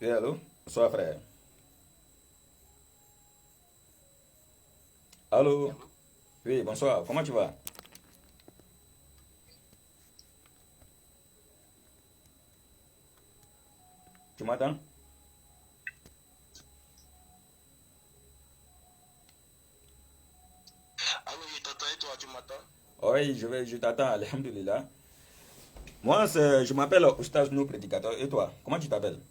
Oui, allô? Bonsoir, frère. Oui, Allô? allô? Oui, bonsoir. Comment tu vas? Tu m'entends? Ah oui, je t'entends et toi, tu m'entends? Oui, je t'attends, alhamdulillah. Moi, je m'appelle Oustaz Nou Prédicateur. Et toi, comment tu t'appelles?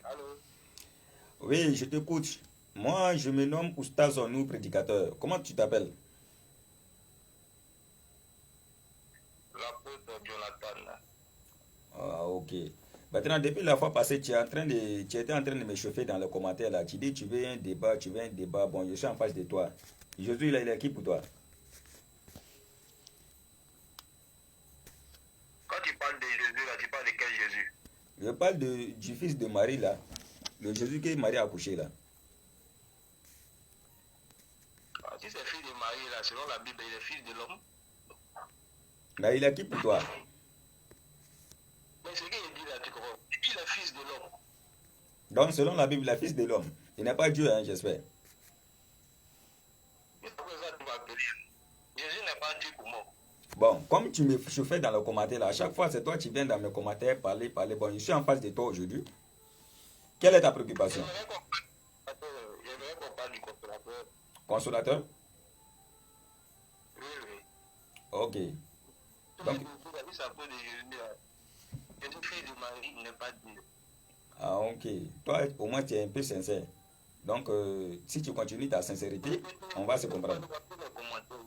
Allô? Oui, je t'écoute. Moi, je me nomme Oustaz Nou Prédicateur. Comment tu t'appelles? L'apôtre Jonathan. Ah, ok. Maintenant, depuis la fois passée, tu étais en train de me chauffer dans les commentaires là. Tu dis, tu veux un débat, tu veux un débat. Bon, je suis en face de toi. Jésus, il est qui pour toi? Quand tu parles de Jésus, là, tu parles de quel Jésus? Je parle du fils de Marie là. Le Jésus que Marie a accouché là. Ah, si c'est fils de Marie, là, selon la Bible, il est fils de l'homme. Là, il est qui pour toi? Mais ce qu'il dit là, tu comprends? Il est fils de l'homme. Donc, selon la Bible, le fils de l'homme, il n'est pas Dieu, hein, j'espère. C'est pour ça que tu m'appelles. Jésus n'est pas Dieu pour moi. Bon, comme tu me chauffais dans le commentaire, là, à chaque fois, c'est toi qui viens dans mes commentaires, parler, parler. Bon, je suis en face de toi aujourd'hui. Quelle est ta préoccupation? J'aimerais qu'on parle du consolateur. Consolateur? Oui, oui. Ok. Tous les Donc, discours, la Bible s'appelle de Jésus, là. Jésus, fils de Marie, il n'est pas Dieu. ah, ok. Toi, au moins, tu es un peu sincère. Donc, si tu continues ta sincérité, on va se Tu peux comprendre. voir tous les commentaires.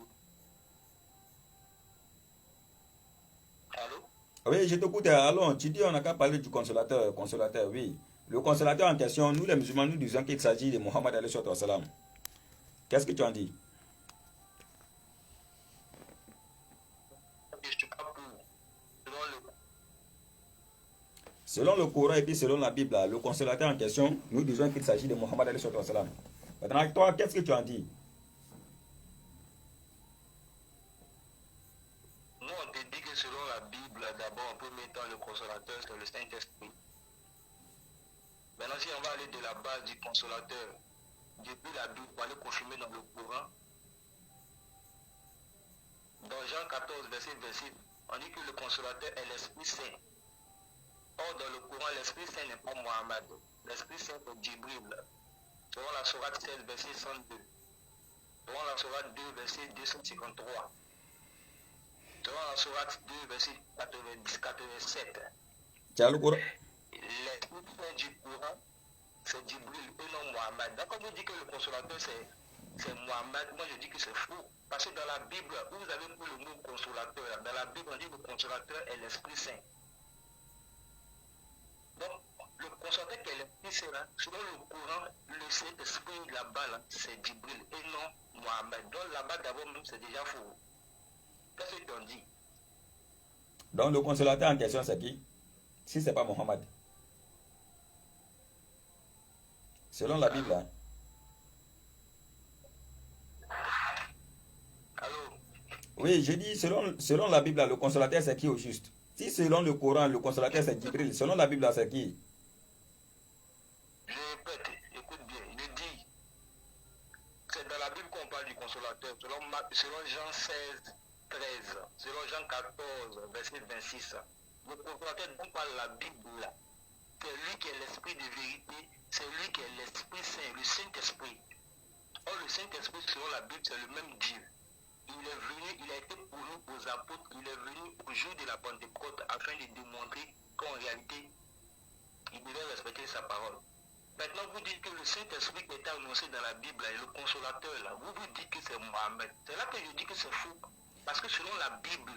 Allô? Oui, je t'écoute. Allons, tu dis, on n'a qu'à parler du consolateur. Consolateur, oui. Le consolateur en question, nous les musulmans, nous disons qu'il s'agit de Mohammed alayhi salam. Qu'est-ce que tu en dis? Je ne suis pas pour. Selon le Selon le Coran et puis selon la Bible, là, le consolateur en question, nous disons qu'il s'agit de Mohammed alayhi salam. Maintenant, toi, qu'est-ce que tu en dis? Nous, on te dit que selon la Bible, d'abord, en premier temps, le consolateur, c'est le Saint-Esprit. Maintenant, si on va aller de la base du consolateur, depuis la Bible, pour aller confirmer dans le Coran, dans Jean 14, verset 26, on dit que le consolateur est l'Esprit Saint. Or, dans le Coran, l'Esprit Saint n'est pas Mohammed. L'Esprit Saint est Djibril. Selon la Sourate 16, verset 102. Selon la Sourate 2, verset 253. Selon la Sourate 2, verset 90, 87. Tu as le Coran? L'Esprit Saint du Coran, c'est Djibril et non Mohammed. Donc, quand vous dites que le consolateur, c'est Mohammed, moi je dis que c'est faux. Parce que dans la Bible, où vous avez pris le mot consolateur, dans la Bible, on dit que le consolateur est l'Esprit Saint. Donc, le consolateur qui est l'Esprit Saint, là, selon le Coran, le Saint-Esprit là-bas, là, c'est Djibril et non Mohammed. Donc là-bas, d'abord même, c'est déjà faux. Qu'est-ce que tu en dis? Donc, le consolateur en question, c'est qui? Si c'est pas Mohammed. Selon la Bible, Allô? hein. Allô? Oui, je dis, selon la Bible, là, le consolateur, c'est qui au juste? Si selon le Coran, le consolateur, c'est Djibril, selon la Bible, là, c'est qui? Je répète, écoute bien, il dit, c'est dans la Bible qu'on parle du consolateur, selon Jean 16, 13, selon Jean 14, verset 26. Le consolateur dont parle la Bible, c'est lui qui est l'esprit de vérité, c'est lui qui est l'Esprit Saint, le Saint-Esprit. Or, le Saint-Esprit, selon la Bible, c'est le même Dieu. Il est venu, il a été pour nous, aux apôtres, il est venu au jour de la Pentecôte afin de démontrer qu'en réalité, il devait respecter sa parole. Maintenant, vous dites que le Saint-Esprit qui est annoncé dans la Bible, et le consolateur, là, vous dites que c'est Mohammed. C'est là que je dis que c'est faux. Parce que selon la Bible,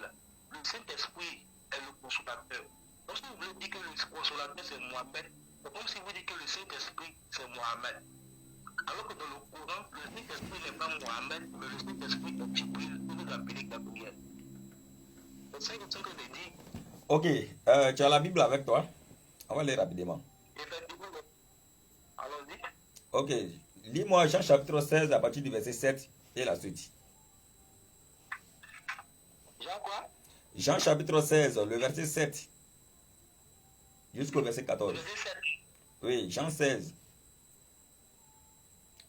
le Saint-Esprit est le consolateur. Donc, si vous voulez dire que le consolateur c'est Mohammed, c'est comme si vous dites que le Saint-Esprit c'est Mohammed. Alors que dans le Coran, le Saint-Esprit n'est pas Mohammed, mais le Saint-Esprit est Djibril, que vous appelez Gabriel. C'est ça que je dis. Ok, tu as la Bible avec toi? On va aller rapidement. Effectivement, allons-y. Ok, lis-moi Jean chapitre 16 à partir du verset 7 et la suite. Jean quoi? Jean chapitre 16, le verset 7 jusqu'au verset 14. Verset 7. Oui, Jean 16,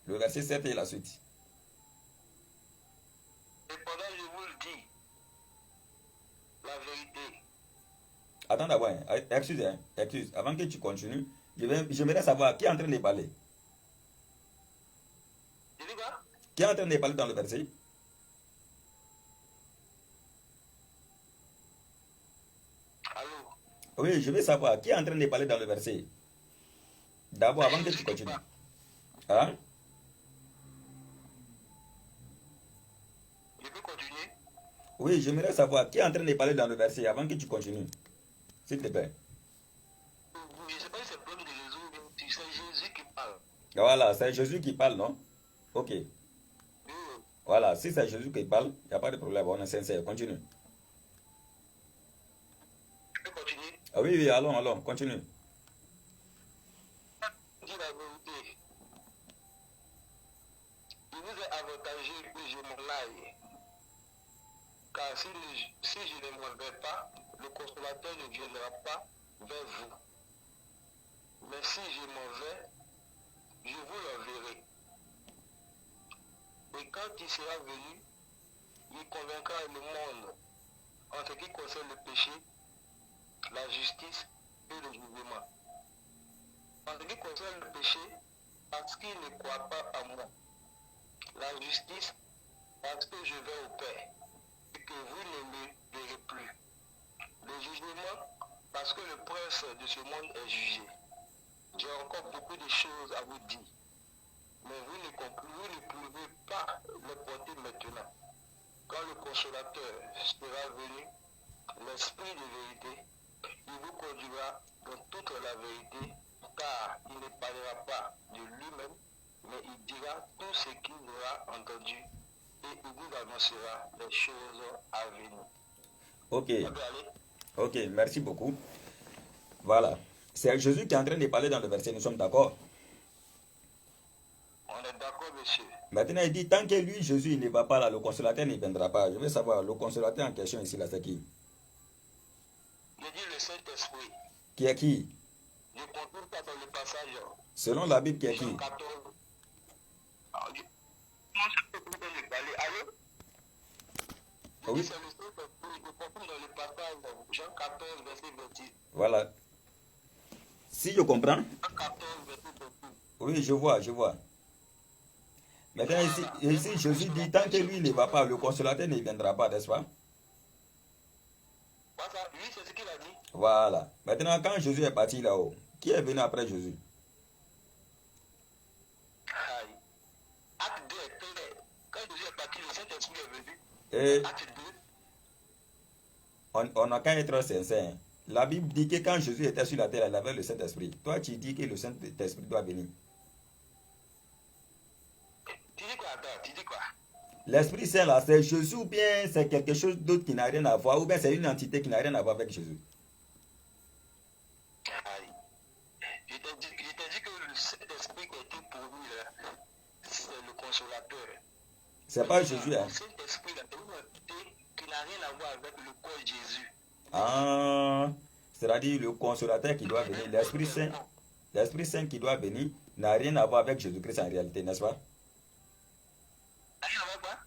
le verset 7 et la suite. Cependant, je vous le dis, la vérité. Attends d'abord, excuse, avant que tu continues, j'aimerais savoir qui est en train de parler. Tu dis quoi? Qui est en train de parler dans le verset? Allô? Oui, je veux savoir qui est en train de parler dans le verset. D'abord, avant que tu continues. Hein? Je peux continuer? Oui, j'aimerais savoir qui est en train de parler dans le verset avant que tu continues. S'il te plaît. Je ne sais pas si c'est le problème de Jésus, mais c'est Jésus qui parle. Voilà, c'est Jésus qui parle, non? Ok. Oui. Voilà, si c'est Jésus qui parle, il n'y a pas de problème, on est sincère. Continue. Je peux continuer? Ah oui, oui, allons, continue. Je dis la vérité. Il vous est avantagé que je m'en aille. Car si je ne m'en vais pas, le consolateur ne viendra pas vers vous. Mais si je m'en vais, je vous l'enverrai. Et quand il sera venu, il convaincra le monde en ce qui concerne le péché, la justice et le jugement. En ce qui concerne le péché, parce qu'il ne croit pas à moi. La justice, parce que je vais au Père et que vous ne me verrez plus. Le jugement, parce que le prince de ce monde est jugé. J'ai encore beaucoup de choses à vous dire, mais vous ne pouvez pas les porter maintenant. Quand le consolateur sera venu, l'esprit de vérité, il vous conduira dans toute la vérité, car il ne parlera pas de lui-même, mais il dira tout ce qu'il aura entendu et il vous annoncera les choses à venir. Ok, Ça peut aller? ok, merci beaucoup. Voilà. C'est Jésus qui est en train de parler dans le verset, nous sommes d'accord? On est d'accord, monsieur. Maintenant, il dit, tant que lui, Jésus, il ne va pas là, le consolateur ne viendra pas. Je veux savoir, le consolateur en question ici, là, c'est qui? Je dis le Saint-Esprit. Qui est qui? Je ne contourne pas dans le passage. Selon la Bible, qui est Jean qui? 14. Comment ça peut vous donner parler? Allô? Je Oui. dis c'est le Saint-Esprit. Je contourne dans le passage. Jean 14, verset 26. Voilà. Si je comprends? Jean 14, verset 26. Oui, je vois. Maintenant, ici, Jésus dit, tant que lui ne va pas, le consolateur ne viendra pas, n'est-ce pas? Oui, c'est ce qu'il a dit. Voilà. Maintenant, quand Jésus est parti là-haut, qui est venu après Jésus? Aïe. Acte 2 est clair. Quand Jésus est parti, le Saint-Esprit est venu. Et Acte 2. on n'a qu'à être sincère. La Bible dit que quand Jésus était sur la terre, il avait le Saint-Esprit. Toi, tu dis que le Saint-Esprit doit venir. Tu dis quoi? Attends, tu dis quoi? L'Esprit Saint là, c'est Jésus ou bien c'est quelque chose d'autre qui n'a rien à voir, ou bien c'est une entité qui n'a rien à voir avec Jésus? Aïe. Je t'ai dit que le Saint-Esprit qui a été pour nous, là, c'est le consolateur. C'est pas Jésus, hein? Le Saint-Esprit, là, c'est une entité qui n'a rien à voir avec le corps de Jésus. Ah, c'est-à-dire le consolateur qui doit venir, l'Esprit Saint qui doit venir n'a rien à voir avec Jésus-Christ en réalité, n'est-ce pas? Rien à voir quoi?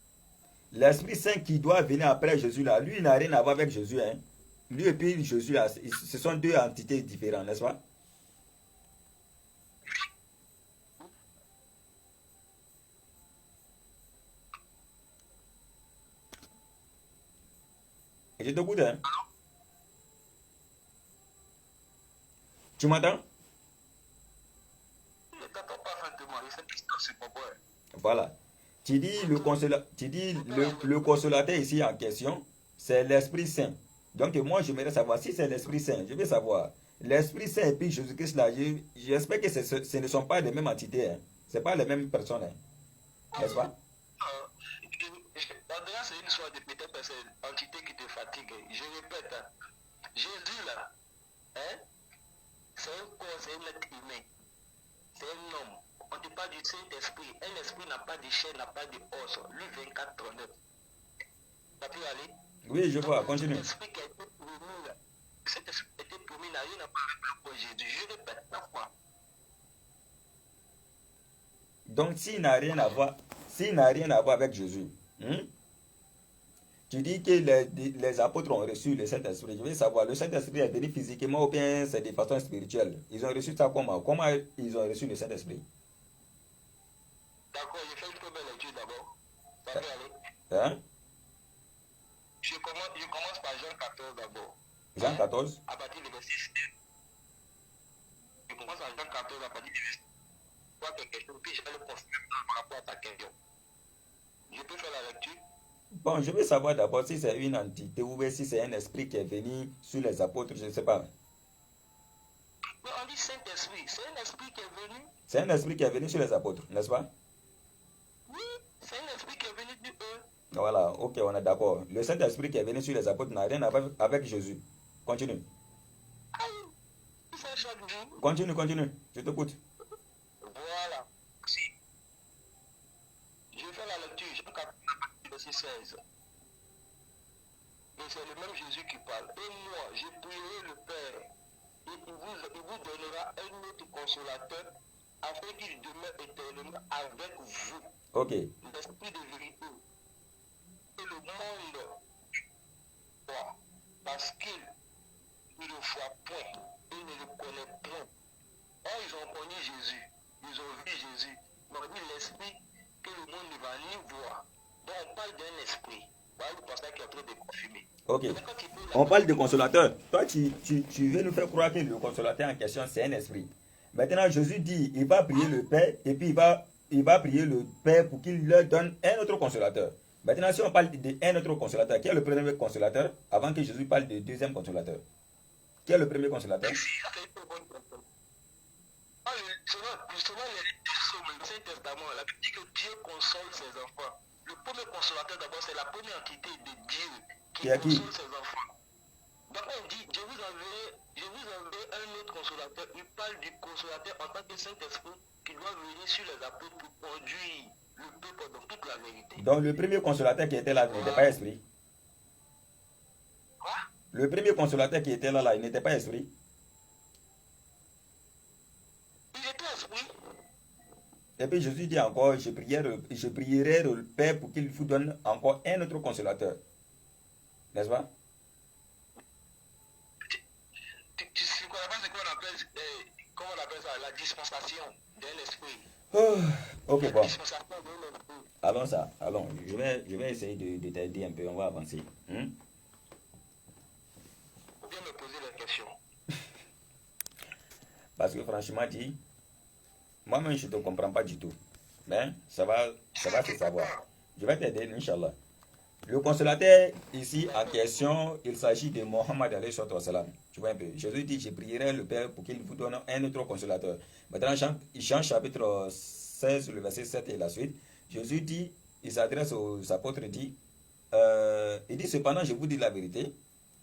L'Esprit Saint qui doit venir après Jésus là, lui il n'a rien à voir avec Jésus, hein? Lui et puis Jésus là, ce sont deux entités différentes, n'est-ce pas? Et je t'écoute, hein? Tu m'entends? Je t'entends parfaitement. Je sais que c'est pas bon. Voilà. Tu dis le consolateur ici en question, c'est l'Esprit Saint. Donc moi, j'aimerais savoir si c'est l'Esprit Saint. Je veux savoir. L'Esprit Saint et puis Jésus-Christ là, j'espère que ce ne sont pas les mêmes entités. Hein. Ce ne sont pas les mêmes personnes. Hein. N'est-ce pas? Andrea, c'est une histoire de peut-être c'est l'entité qui te fatigue. Je répète, hein, Jésus là, hein, c'est un corps, c'est un être humain. C'est un homme. On ne parle du Saint-Esprit. Un esprit n'a pas de chair, n'a pas de os. Lui, 24-39. Ça peut aller? Oui, je vois, continue. Cet esprit qui a été promis, là, cet esprit qui a été promis n'a rien à voir avec le corps Jésus. Je répète, la foi. Donc, s'il n'a rien à voir, s'il n'a rien à voir avec Jésus, tu dis que les apôtres ont reçu le Saint-Esprit. Je veux savoir, le Saint-Esprit est venu physiquement ou bien c'est de façon spirituelle? Ils ont reçu ça comment? Comment ils ont reçu le Saint-Esprit? D'accord, je fais une première lecture d'abord. Ça peut aller. Hein? Je commence par Jean 14 d'abord. Jean 14? À partir du verset 7. Je commence par Jean 14 à partir du verset 3 quelque chose, puis je vais le confirmer par rapport à ta question. Je peux faire la lecture? Bon, je veux savoir d'abord si c'est une entité ou bien si c'est un esprit qui est venu sur les apôtres, je ne sais pas. Mais on dit Saint-Esprit. C'est un esprit qui est venu. C'est un esprit qui est venu sur les apôtres, n'est-ce pas? Oui, c'est un esprit qui est venu d'eux. Voilà, ok, on est d'accord. Le Saint-Esprit qui est venu sur les apôtres n'a rien à voir avec Jésus. Continue. Aïe, il fait chaque jour. Continue, continue. Je t'écoute. Voilà. Si. Je fais la lecture, Jean 14, verset 16. Et c'est le même Jésus qui parle. Et moi, je prierai le Père, et il vous donnera un autre consolateur, afin qu'il demeure éternellement avec vous. Ok. L'esprit de vérité. Et le monde croit, parce qu'il ne le voit point, il ne le connaît point. Or, ils ont connu Jésus, ils ont vu Jésus. Mais on dit l'esprit que le monde ne va ni voir. Donc, on parle d'un esprit. Voilà le pasteur qui est en train de confirmer. Ok. On parle de consolateur. Toi, tu veux nous faire croire que le consolateur en question, c'est un esprit. Maintenant, Jésus dit, il va prier le Père, et puis il va prier le Père pour qu'il leur donne un autre consolateur. Maintenant, si on parle d'un autre consolateur, qui est le premier consolateur, avant que Jésus parle du deuxième consolateur? Qui est le premier consolateur? Selon les psaumes, le Saint-Testament, la Bible dit que Dieu console ses enfants. Le premier consolateur, d'abord, c'est la première entité de Dieu qui console ses enfants. Donc on dit, je vous enverrai un autre consolateur. Il parle du consolateur en tant que Saint-Esprit qui doit venir sur les apôtres pour conduire le peuple dans toute la vérité. Donc le premier consolateur qui était là n'était pas esprit. Quoi? Le premier consolateur qui était là, il n'était pas esprit. Il était esprit. Et puis Jésus dit encore, je prierai le Père pour qu'il vous donne encore un autre consolateur. N'est-ce pas? Tu connais pas ce qu'on appelle, comment on appelle ça, la dispensation d'un esprit. Ok, bon. Dispensation d'un esprit. Allons ça, allons. Je vais essayer de t'aider un peu, on va avancer. Ou bien me poser la question. Parce que franchement dit, moi-même je ne te comprends pas du tout. Mais ça va se savoir. Je vais t'aider, Inch'Allah. Le consolateur ici en question, il s'agit de Mohammed alayhi salam. Tu vois un peu. Jésus dit, je prierai le Père pour qu'il vous donne un autre consolateur. Maintenant, Jean chapitre 16, le verset 7 et la suite, Jésus dit, il s'adresse aux apôtres, il dit, cependant, je vous dis la vérité,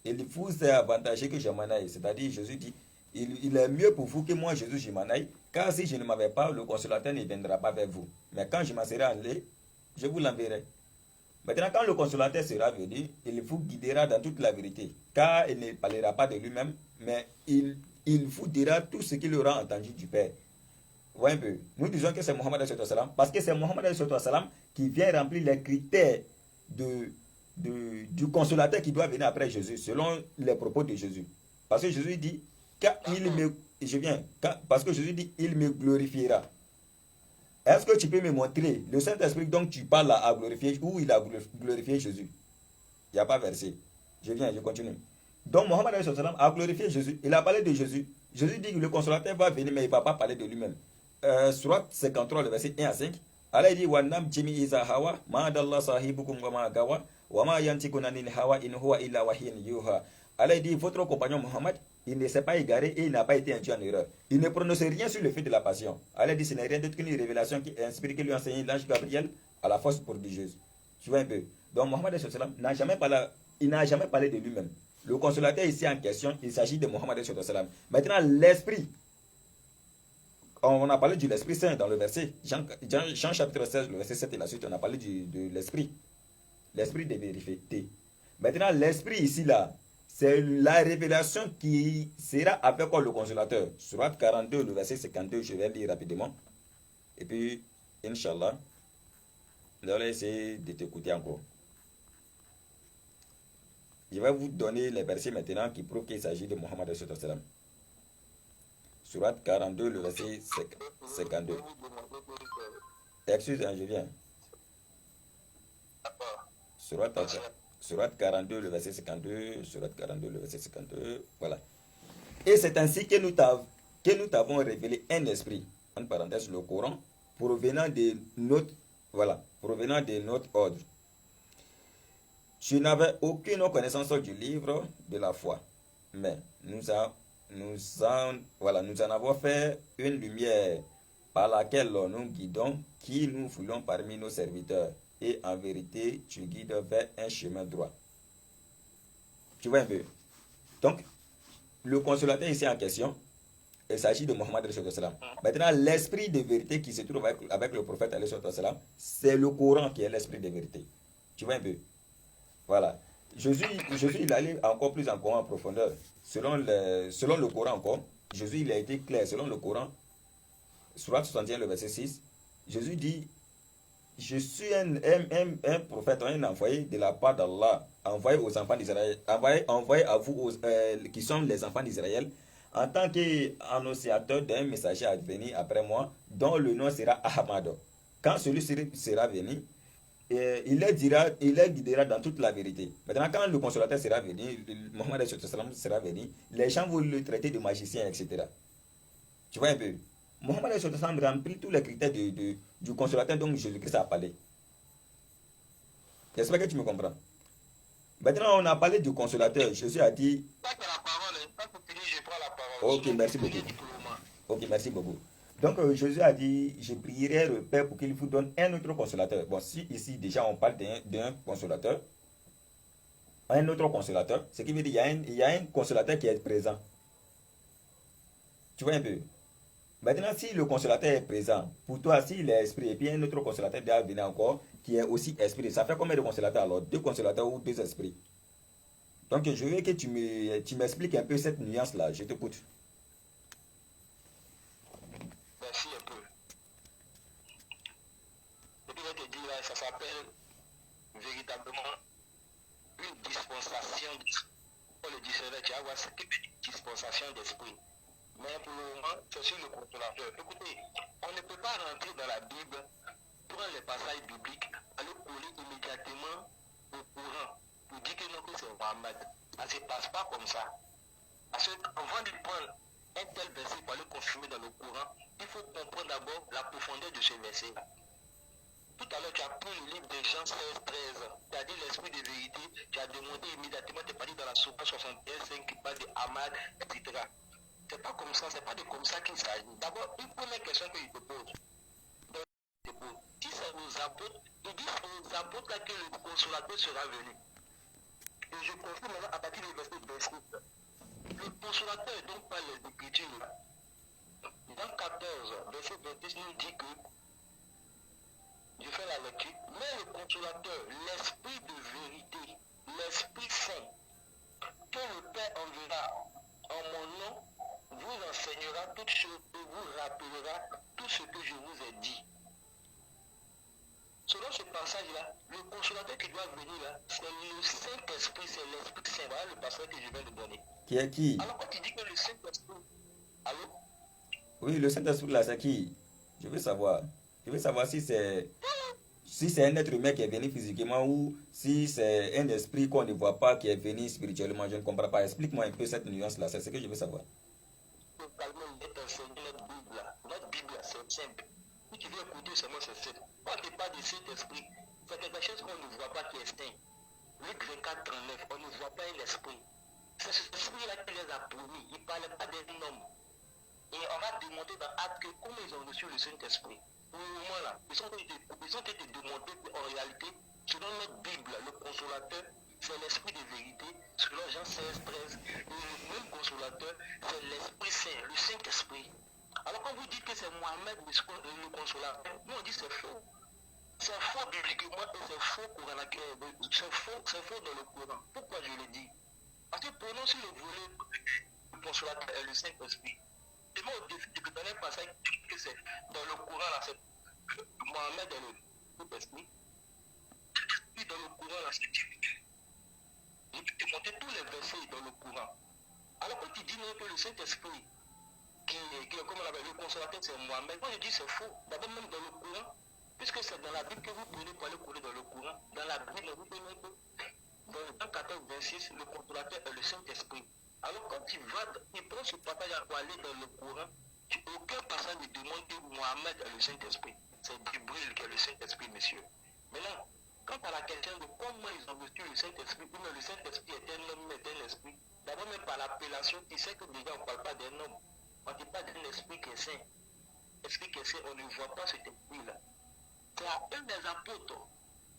il vous est avantageux que je m'en aille. C'est-à-dire, Jésus dit, il est mieux pour vous que moi, Jésus, je m'en aille, car si je ne m'avais pas, le consolateur ne viendra pas vers vous. Mais quand je m'en serai allé, je vous l'enverrai. Maintenant, quand le consolateur sera venu, il vous guidera dans toute la vérité, car il ne parlera pas de lui-même, mais il vous dira tout ce qu'il aura entendu du Père. Vous voyez un peu. Nous disons que c'est Mohammed parce que c'est Mohammed qui vient remplir les critères du consolateur qui doit venir après Jésus, selon les propos de Jésus. Parce que Jésus dit, parce que Jésus dit, il me glorifiera. Est-ce que tu peux me montrer le Saint-Esprit dont tu parles à glorifier, où il a glorifié Jésus? Il n'y a pas verset. Je continue. Donc Mohammed a glorifié Jésus. Il a parlé de Jésus. Jésus dit que le consolateur va venir, mais il ne va pas parler de lui-même. Surat 53, le verset 1 à 5. Allah dit Wannam Jimi Isa Hawa, Ma'adallah sahibukum wa ma'agawa, wa ma yantikuna nil hawa in huwa illa wahyin yuha. Allah dit votre compagnon Mohammed, il ne s'est pas égaré et il n'a pas été induit en erreur. Il ne prononce rien sur le fait de la passion. Allah dit ce n'est rien d'autre qu'une révélation qui inspire, qui lui a enseigné l'ange Gabriel à la force prodigieuse. Tu vois un peu. Donc Mohammed n'a jamais parlé de lui-même. Le consolateur ici en question, il s'agit de Mohammed. Maintenant, l'esprit. On a parlé de l'Esprit Saint dans le verset. Jean chapitre 16, le verset 7 et la suite, on a parlé de l'esprit. L'esprit de vérité. Maintenant, l'esprit ici, là, c'est la révélation qui sera avec le consolateur. Surat 42, le verset 52, je vais lire rapidement. Et puis, Inch'Allah, je vais essayer de t'écouter encore. Je vais vous donner les versets maintenant qui prouvent qu'il s'agit de Mohammed sallallahu alayhi wa sallam. Surat 42, le verset 52. Excusez-moi, je viens. Surat 42, le verset 52. Surat 42, le verset 52. Voilà. Et c'est ainsi que nous t'avons révélé un esprit, en parenthèse le Coran, provenant de notre ordre. Tu n'avais aucune connaissance du livre de la foi, mais nous en avons fait une lumière par laquelle nous guidons qui nous voulons parmi nos serviteurs. Et en vérité, tu guides vers un chemin droit. Tu vois un peu. Donc, le consolateur ici en question, il s'agit de Mohammed sallallahu alayhi wa sallam. Maintenant, l'esprit de vérité qui se trouve avec le prophète sallallahu alayhi wa sallam, c'est le Coran qui est l'esprit de vérité. Tu vois un peu. Voilà. Jésus il allait encore plus en profondeur. Selon le Coran encore, Jésus il a été clair. Selon le Coran, Surat 61, le verset 6, Jésus dit, je suis un prophèt, un envoyé de la part d'Allah, envoyé aux enfants d'Israël, envoyé à vous qui sont les enfants d'Israël, en tant qu'annonciateur d'un messager à venir après moi, dont le nom sera Ahmad. Quand celui-ci sera venu, il les guidera dans toute la vérité. Maintenant, quand le consolateur sera venu, Mohammed sera venu, les gens vont le traiter de magicien, etc. Tu vois un peu. Mohammed remplit tous les critères du consolateur dont Jésus-Christ a parlé. J'espère que tu me comprends. Maintenant, on a parlé du consolateur. Jésus a dit. Ok, merci beaucoup. Ok, merci beaucoup. Donc, Jésus a dit, je prierai le Père pour qu'il vous donne un autre consolateur. Bon, si ici, déjà, on parle d'un consolateur, un autre consolateur, ce qui veut dire qu'il y a un consolateur qui est présent. Tu vois un peu. Maintenant, si le consolateur est présent, pour toi, s'il est esprit, et puis un autre consolateur doit venir encore, qui est aussi esprit, ça fait combien de consolateurs alors? Deux consolateurs ou deux esprits? Donc, je veux que tu m'expliques un peu cette nuance-là. Je t'écoute. Merci un peu. Ce que je te dis là, ça s'appelle véritablement une dispensation. Pour le dictionnaire, tu vas voir ce qu'est une dispensation d'esprit. Mais pour le moment, c'est sur le consolateur. Écoutez, on ne peut pas rentrer dans la Bible, prendre les passages bibliques, aller coller immédiatement au courant pour dire que non, que c'est Mohammed. Ça ne se passe pas comme ça. Parce qu'avant de prendre un tel verset pour aller confirmer dans le courant, il faut comprendre d'abord la profondeur de ce verset. Tout à l'heure, tu as pris le livre de Jean 16, 13. Tu as dit l'esprit de vérité. Tu as demandé immédiatement, tu es parti dans la sourate 61, qui parle de Ahmad, etc. C'est pas comme ça, c'est pas de comme ça qu'il s'agit. D'abord, une première question que je te pose. Si c'est aux apôtres, ils disent aux apôtres que le consolateur sera venu. Et je confirme maintenant à partir du verset 26. Le consolateur dont parle les Écritures, dans 14, verset 26, nous dit que, je fais la lecture, mais le consolateur, l'esprit de vérité, l'esprit saint, que le Père enverra en mon nom, vous enseignera toutes choses et vous rappellera tout ce que je vous ai dit. Selon ce passage-là, le consolateur qui doit venir là, c'est le Saint-Esprit, c'est l'Esprit Saint. Voilà le passage que je viens de donner. Qui est qui? Alors quand tu dis que le Saint-Esprit... Allô? Oui, le Saint-Esprit là, c'est qui? Je veux savoir. Je veux savoir si c'est un être humain qui est venu physiquement ou si c'est un esprit qu'on ne voit pas qui est venu spirituellement. Je ne comprends pas. Explique-moi un peu cette nuance-là. C'est ce que je veux savoir. Totalement notre Bible, c'est simple. Si tu veux écouter seulement, c'est simple. Quand on ne parle de cet esprit, c'est quelque chose qu'on ne voit pas qui est saint. Luc 24, 39, on ne voit pas un esprit. C'est cet esprit-là qui les a promis. Il ne parlait pas d'un homme. Et on va démontrer dans Actes que comment ils ont reçu le Saint-Esprit. Pour le moment là, ils ont été démontrés qu'en réalité, selon notre Bible, le consolateur, c'est l'esprit de vérité. Selon Jean 16, 13, le même consolateur, c'est l'Esprit Saint, le Saint-Esprit. Alors quand vous dites que c'est Mohammed le consolateur, nous on dit c'est faux. C'est faux bibliquement et c'est faux c'est faux dans le Coran. Pourquoi je le dis? Parce que prenons sur le volet du consolateur et le Saint-Esprit. Et moi, au défi de donner un passage que c'est dans le Coran, là, c'est Mohamed et le Saint-Esprit. Puis dans le Coran, là, c'est Dieu. Je peux te montrer tous les versets dans le Coran. Alors quand tu dis que le Saint-Esprit, qui est comme on l'appelle, le consolateur, c'est Mohamed, moi je dis c'est faux. D'abord même dans le Coran, puisque c'est dans la Bible que vous prenez pour aller couler dans le Coran, dans la Bible, vous prenez que dans Jean 14, 26, le consolateur est le Saint-Esprit. Alors quand tu prends ce passage pour aller dans le Coran, aucun passage ne demande que Mohamed est le Saint-Esprit. C'est Jibril qui est le Saint-Esprit, messieurs. Maintenant, quant à la question de comment ils ont reçu le Saint-Esprit, ou le Saint-Esprit est un homme, est un esprit, d'abord même par l'appellation, tu sais que déjà on ne parle pas d'un homme, on ne dit pas d'un esprit qui est saint. Esprit qui est saint, on ne voit pas cet esprit-là. C'est à un des apôtres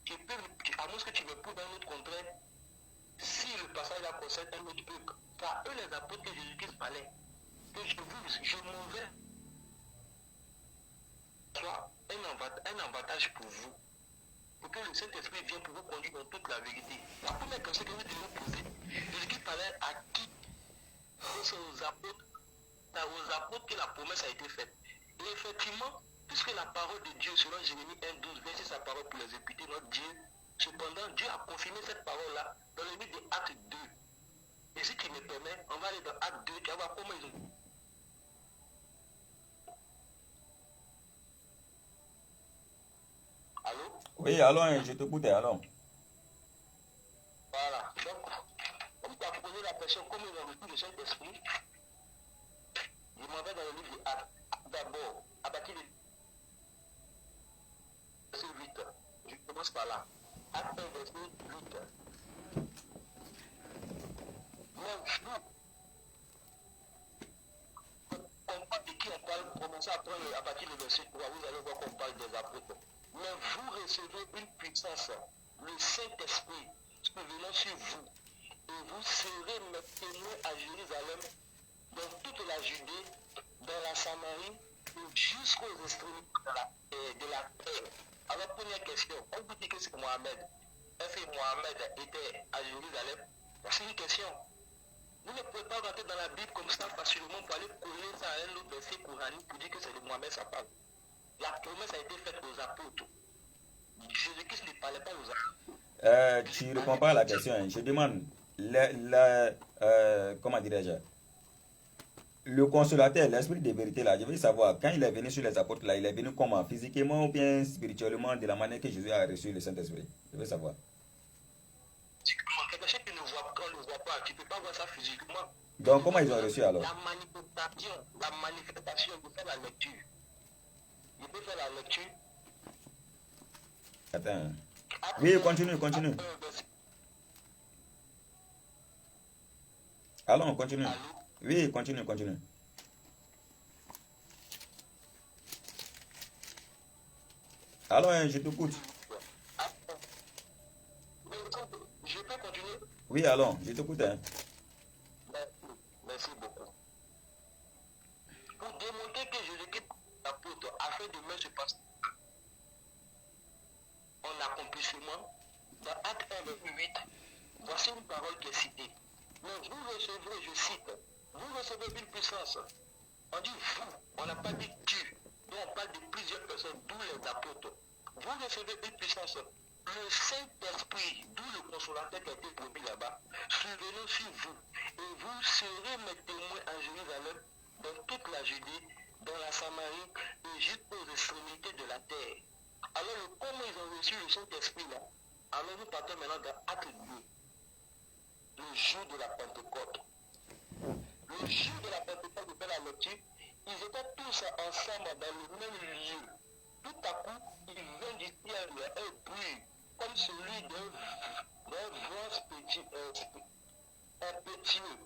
qui peut, à moins que tu me prouves un autre contraire, si le passage là concerne un autre peuple, c'est à eux les apôtres que Jésus-Christ parlait, que je m'en vais, soit un avantage pour vous. Pour que le Saint-Esprit vienne pour vous conduire dans toute la vérité. La première question que vous devez vous poser, Jésus-Christ parlait à qui? C'est aux apôtres. C'est aux apôtres que la promesse a été faite. Et effectivement, puisque la parole de Dieu, selon Jérémie 1,12, c'est sa parole pour les exécuter, notre Dieu, cependant, Dieu a confirmé cette parole-là dans le livre de Actes 2. Et si tu me permets, on va aller dans Actes 2, tu vas voir comment ils ont. Allô? Oui, allons, je t'écoute, allons. Voilà. Donc, comme tu as posé la question, comment ils ont reçu le Saint-Esprit, je m'en vais dans le livre de Actes. D'abord, à partir de verset 8, je commence par là. Acte 1, verset 8. Mais vous, on parle de qui on parle, commencez à prendre à partir du verset 3, vous allez voir qu'on parle des apôtres. Mais vous recevez une puissance, le Saint-Esprit, venant sur vous, et vous serez mes témoins à Jérusalem, dans toute la Judée, dans la Samarie, et jusqu'aux extrémités de la terre. Alors, première question, on vous dit que c'est Mohamed. Est-ce que Mohamed était à Jérusalem? C'est une question. Vous ne pouvez pas rentrer dans la Bible comme ça facilement pour aller coller ça à un autre verset coranique pour dire que c'est de Mohamed ça parle. La promesse a été faite aux apôtres. Jésus-Christ ne parlait pas aux apôtres. Tu ne réponds pas à la question. Je demande, comment dirais-je, le consolateur, l'esprit de vérité, là, je veux savoir, quand il est venu sur les apôtres, là, il est venu comment? Physiquement ou bien spirituellement, de la manière que Jésus a reçu le Saint-Esprit? Je veux savoir. Quelque chose qu'on ne voit pas, tu ne peux pas voir ça physiquement. Donc, comment ils ont reçu alors? La manifestation, vous faites la lecture. Je peux faire la lecture. Attends. Oui, continue. Allons, continue. Oui, continue. Allons, je t'écoute. Je peux continuer? Oui, allons, je t'écoute. Merci beaucoup. Pour démontrer que Jésus-Christ l'apôtre a fait de même ce passage en accomplissement, dans Acte 1, 8, voici une parole qui est citée. Mais vous recevrez, je cite, vous recevez une puissance. On dit vous, on n'a pas dit tu. Donc on parle de plusieurs personnes, d'où les apôtres. Vous recevez une puissance. Le Saint-Esprit, d'où le consolateur qui a été promis là-bas, survenant sur vous. Et vous serez mes témoins à Jérusalem, dans toute la Judée, dans la Samarie et jusqu'aux extrémités de la terre. Alors, comment ils ont reçu le Saint-Esprit là? Alors, nous partons maintenant dans Acte 2, le jour de la Pentecôte. Le jour de la Pentecôte, de la lecture, ils étaient tous ensemble dans le même lieu. Tout à coup, il vient du ciel un bruit, comme celui d'un vent impétueux.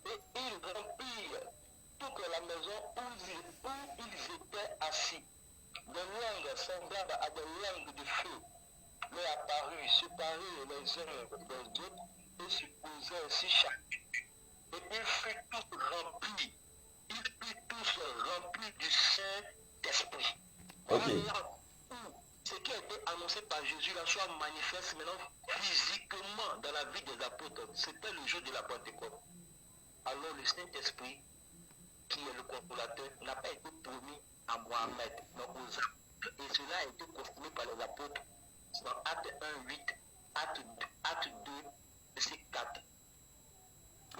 Et ils remplirent toute la maison où ils étaient assis. Des langues semblables à des langues de feu leur apparurent, séparées les uns des autres, et se posaient ainsi chacun. Et ils furent tous remplis. Ils furent tous remplis du Saint-Esprit. Ok. Voilà là où ce qui a été soit manifeste maintenant physiquement dans la vie des apôtres. C'était le jour de la Pentecôte. Alors le Saint-Esprit, qui est le consolateur, n'a pas été promis à Mohamed, mais aux apôtres. Et cela a été confirmé par les apôtres dans Acte 1, 8, Acte 2, verset 4.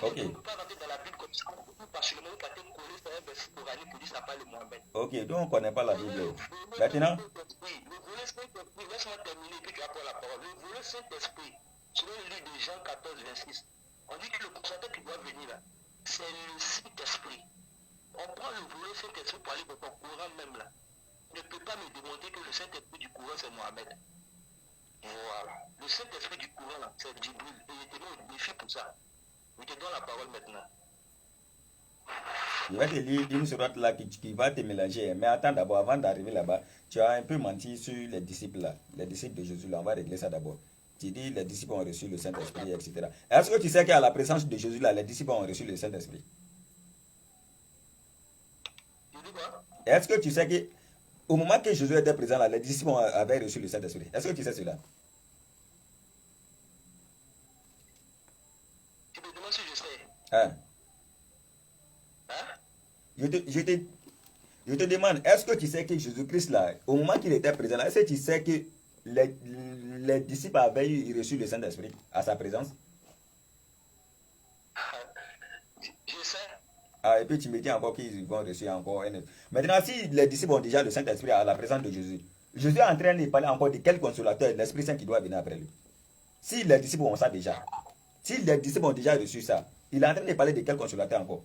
Ok. Je ne peux pas rentrer dans la Bible comme ça, parce que le mot qui a été collé sur un verset coranique pour dire ça parle de Mohamed. Ok, donc on ne connaît pas la Bible. Maintenant, Oui, le volet Saint-Esprit, laisse-moi terminer, puis tu vas prendre la parole. Le volet Saint-Esprit, selon le livre de Jean 14, 26, on dit que le consolateur qui doit venir là, c'est le Saint-Esprit. On prend le volet Saint-Esprit pour aller dans ton courant même là. Ne peut pas me démontrer que le Saint-Esprit du courant c'est Mohamed. Voilà. Le Saint-Esprit du courant là, c'est Djibril. Et il te met au défi pour ça. Je te donne la parole maintenant. je vais te lire une sourate là qui va te mélanger. Mais attends d'abord, avant d'arriver là-bas, tu as un peu menti sur les disciples là, les disciples de Jésus là. On va régler ça d'abord. Tu dis les disciples ont reçu le Saint-Esprit, etc. Est-ce que tu sais qu'à la présence de Jésus là, les disciples ont reçu le Saint-Esprit? Tu dis quoi? Est-ce que tu sais que au moment que Jésus était présent là, les disciples avaient reçu le Saint-Esprit? Est-ce que tu sais cela? Tu me demandes si je sais. Hein? Hein? Je te demande, est-ce que tu sais que Jésus-Christ là, au moment qu'il était présent là, est-ce que tu sais que les disciples avaient reçu le Saint-Esprit à sa présence? Je sais. Ah, et puis tu me dis encore qu'ils vont reçu encore un autre. Maintenant, si les disciples ont déjà le Saint-Esprit à la présence de Jésus, Jésus est en train de parler encore de quel consolateur, l'Esprit Saint qui doit venir après lui. Si les disciples ont ça déjà, si les disciples ont déjà reçu ça, il est en train de parler de quel consolateur encore?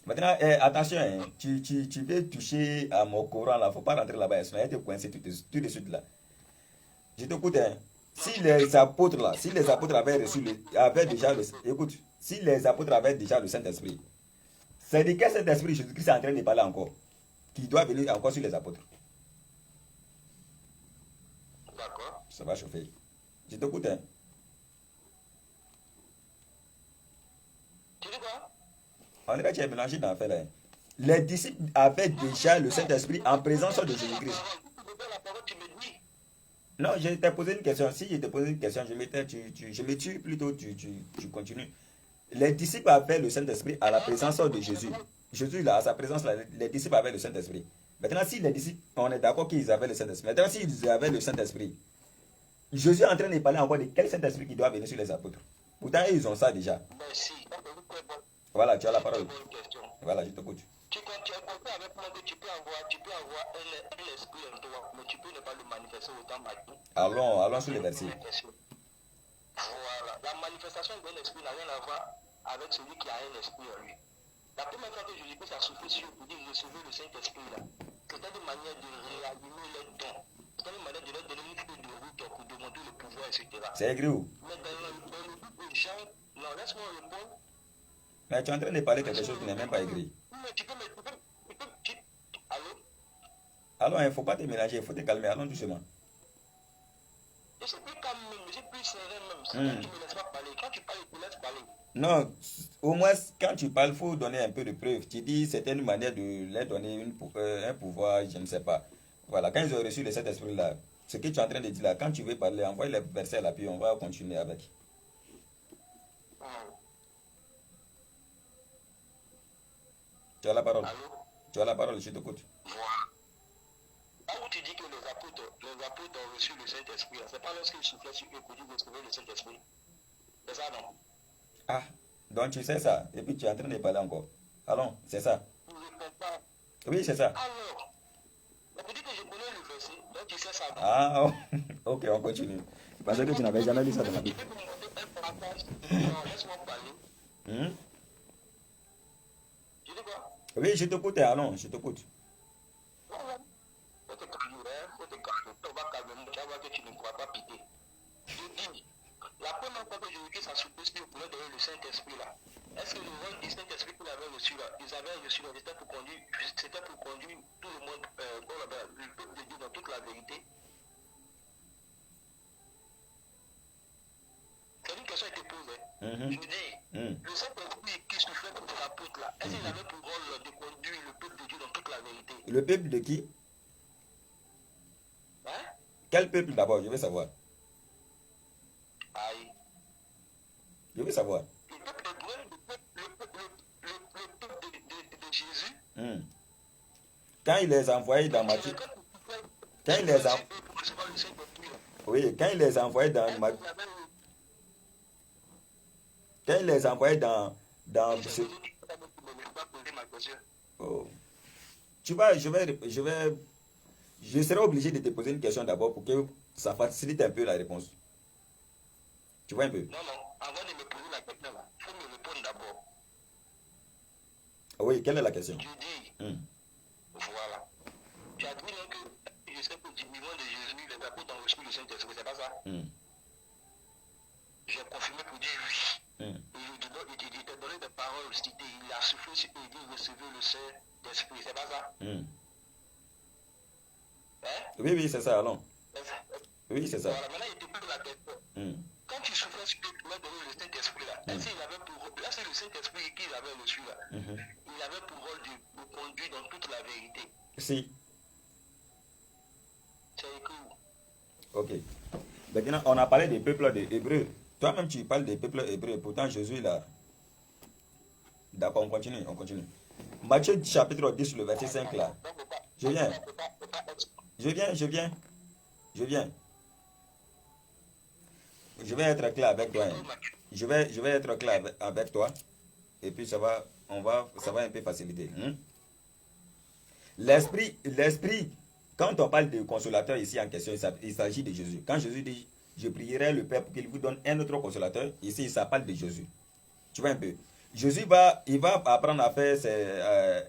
Maintenant, attention, hein, tu veux toucher à mon Coran là, il ne faut pas rentrer là-bas, sinon il va te coincer tout de suite là. Je t'écoute, hein. Si les apôtres là, si les apôtres avaient reçu avaient déjà le, écoute, si les apôtres avaient déjà le Saint-Esprit, c'est de quel Saint-Esprit Jésus-Christ est en train de parler encore, qui doit venir encore sur les apôtres? D'accord. Ça va chauffer. Je t'écoute, hein. Tu dis quoi? On dirait que tu es mélangé dans l'affaire là. Hein. Les disciples avaient déjà le Saint-Esprit en présence de Jésus-Christ. La parole, tu me dis. Non, je t'ai posé une question. Si je t'ai posé une question, je me tue plutôt, tu continues. Les disciples avaient le Saint-Esprit à la présence de Jésus. Jésus, là, à sa présence, là, les disciples avaient le Saint-Esprit. Maintenant, si les disciples, on est d'accord qu'ils avaient le Saint-Esprit. Maintenant, s'ils avaient le Saint-Esprit, Jésus est en train de parler encore de quel Saint-Esprit qui doit venir sur les apôtres. Pourtant, ils ont ça déjà. Merci. Voilà, tu as la parole. Bonne question. Voilà, je t'écoute. Tu as compris avec moi que tu peux avoir un esprit en toi, mais tu peux ne pas le manifester autant maintenant. Allons sur les versets. Voilà. La manifestation d'un esprit n'a rien à voir avec celui qui a un esprit en lui. La première fois que Jésus-Christ a soufflé sur eux pour dire recevez le Saint-Esprit là, c'était une manière de réanimer les dons. C'était une manière de leur donner une feuille de route pour demander le pouvoir, etc. C'est écrit où? Mais dans le livre de Jean, non, laisse-moi répondre. Mais tu es en train de parler quelque chose qui n'est même pas écrit. Mais tu peux allô? Alors, il ne faut pas te mélanger, il faut te calmer. Allons doucement. Je suis plus calme même, je suis plus serein même. C'est quand tu ne me laisses pas parler. Quand tu parles, tu me laisses parler. Non, au moins, quand tu parles, il faut donner un peu de preuve. Tu dis, c'était une manière de leur donner un pouvoir, je ne sais pas. Voilà, quand ils ont reçu le Saint-Esprit là, ce que tu es en train de dire là, quand tu veux parler, envoie les versets à l'appui, on va continuer avec. Tu as la parole. Allô? Tu as la parole, je t'écoute. Voilà. Là où tu dis que les apôtres ont reçu le Saint-Esprit, c'est pas lorsqu'ils soufflaient sur eux pour dire recevoir le Saint-Esprit. C'est ça, non? Ah, donc tu sais ça, et puis tu es en train de parler encore. Allons, c'est ça. Je ne réponds pas. Oui, c'est ça. Alors, on dit que je connais le verset, donc tu sais ça. Non? Ah, oh, ok, on continue. Je pensais que tu n'avais jamais lu ça dans la Bible. Non, laisse-moi parler. Tu dis quoi? Oui, je t'écoute, allons, je t'écoute. Faut te calmer, on va calmer, tu vas voir que tu ne pourras pas piter. Je dis, la première fois que Jésus-Christ a soufflé sur pour leur donner le Saint-Esprit là, est-ce que le rôle du Saint-Esprit qu'ils avaient reçu là, ils avaient reçu là, c'était pour conduire tout le monde, le peuple de Dieu dans toute la vérité? C'est une question qui te pose. Je dis, le Saint-Esprit qui soufflait pour les apôtres là, est-ce qu'il avait pour rôle de conduire le peuple de Dieu dans toute la vérité? Le peuple de qui? Hein? Quel peuple d'abord? Je veux savoir. Aïe. Je veux savoir. Le peuple hébreu, le peuple de Jésus. Quand il les a envoyés dans Matthieu, quand il les a, oui, quand il les a envoyés dans quand il les a envoyés dans ce, oh. Tu vois, je serai obligé de te poser une question d'abord pour que ça facilite un peu la réponse. Tu vois un peu? Non, avant de me poser la question, il faut me répondre d'abord. Oui, quelle est la question? Tu dis, voilà. Tu as dit donc que je sais que du vivant de Jésus, les apôtres ont reçu le Saint-Esprit, c'est pas ça? J'ai confirmé pour dire oui. Il t'a donné des paroles citées, il a soufflé sur eux, il dit recevez le Saint-Esprit, c'est pas ça? Hein? Oui, oui, c'est ça, allons. Oui, c'est ça. Voilà, maintenant il te pose la question. Quand tu souffrais sur eux, tu m'as donné le Saint-Esprit là. Est-ce qu'il avait pour là, c'est le Saint-Esprit qu'il avait reçu là. Il avait pour rôle de nous conduire dans toute la vérité. Si. C'est écrit où? Ok. Maintenant, on a parlé des peuples hébreux. Toi-même, tu parles des peuples hébreux. Pourtant, Jésus là. D'accord, on continue, on continue. Matthieu chapitre 10, le verset 5 là. Je viens. Je vais être clair avec toi. Je vais être clair avec toi. Et puis ça va un peu faciliter. L'esprit, quand on parle de consolateur ici en question, il s'agit de Jésus. Quand Jésus dit, je prierai le Père pour qu'il vous donne un autre consolateur, ici ça parle de Jésus. Tu vois un peu. Jésus il va apprendre à faire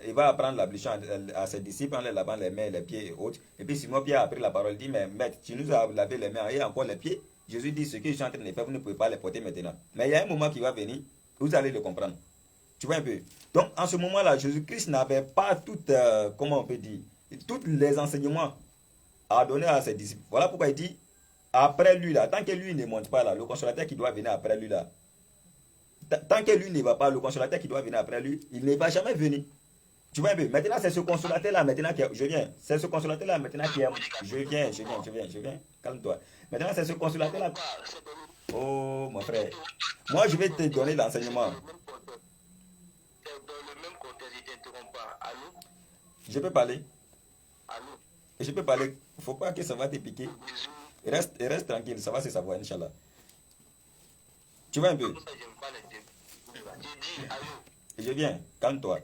il va apprendre l'ablution à ses disciples en les lavant les mains, les pieds et autres. Et puis Simon Pierre a pris la parole, dit, mais maître, tu nous as lavé les mains et encore les pieds. Jésus dit, ce que je suis en train de faire, vous ne pouvez pas les porter maintenant. Mais il y a un moment qui va venir, vous allez le comprendre. Tu vois un peu. Donc en ce moment-là, Jésus-Christ n'avait pas toutes, comment on peut dire, tous les enseignements à donner à ses disciples. Voilà pourquoi il dit, après lui là, tant que lui ne monte pas là, le consolateur qui doit venir après lui là, tant que lui ne va pas, le consolateur qui doit venir après lui, il ne va jamais venir. Tu vois un peu. Maintenant, c'est ce consolateur-là maintenant qui est... Je viens. C'est ce consolateur-là maintenant qui est... Je viens. Calme-toi. Maintenant, c'est ce consolateur-là... Oh, mon frère. Moi, je vais te donner l'enseignement. Je peux parler. Je peux parler. Il ne faut pas que ça va te piquer. Reste tranquille. Ça va se savoir, Inch'Allah. Tu vois un peu. Je viens, calme-toi.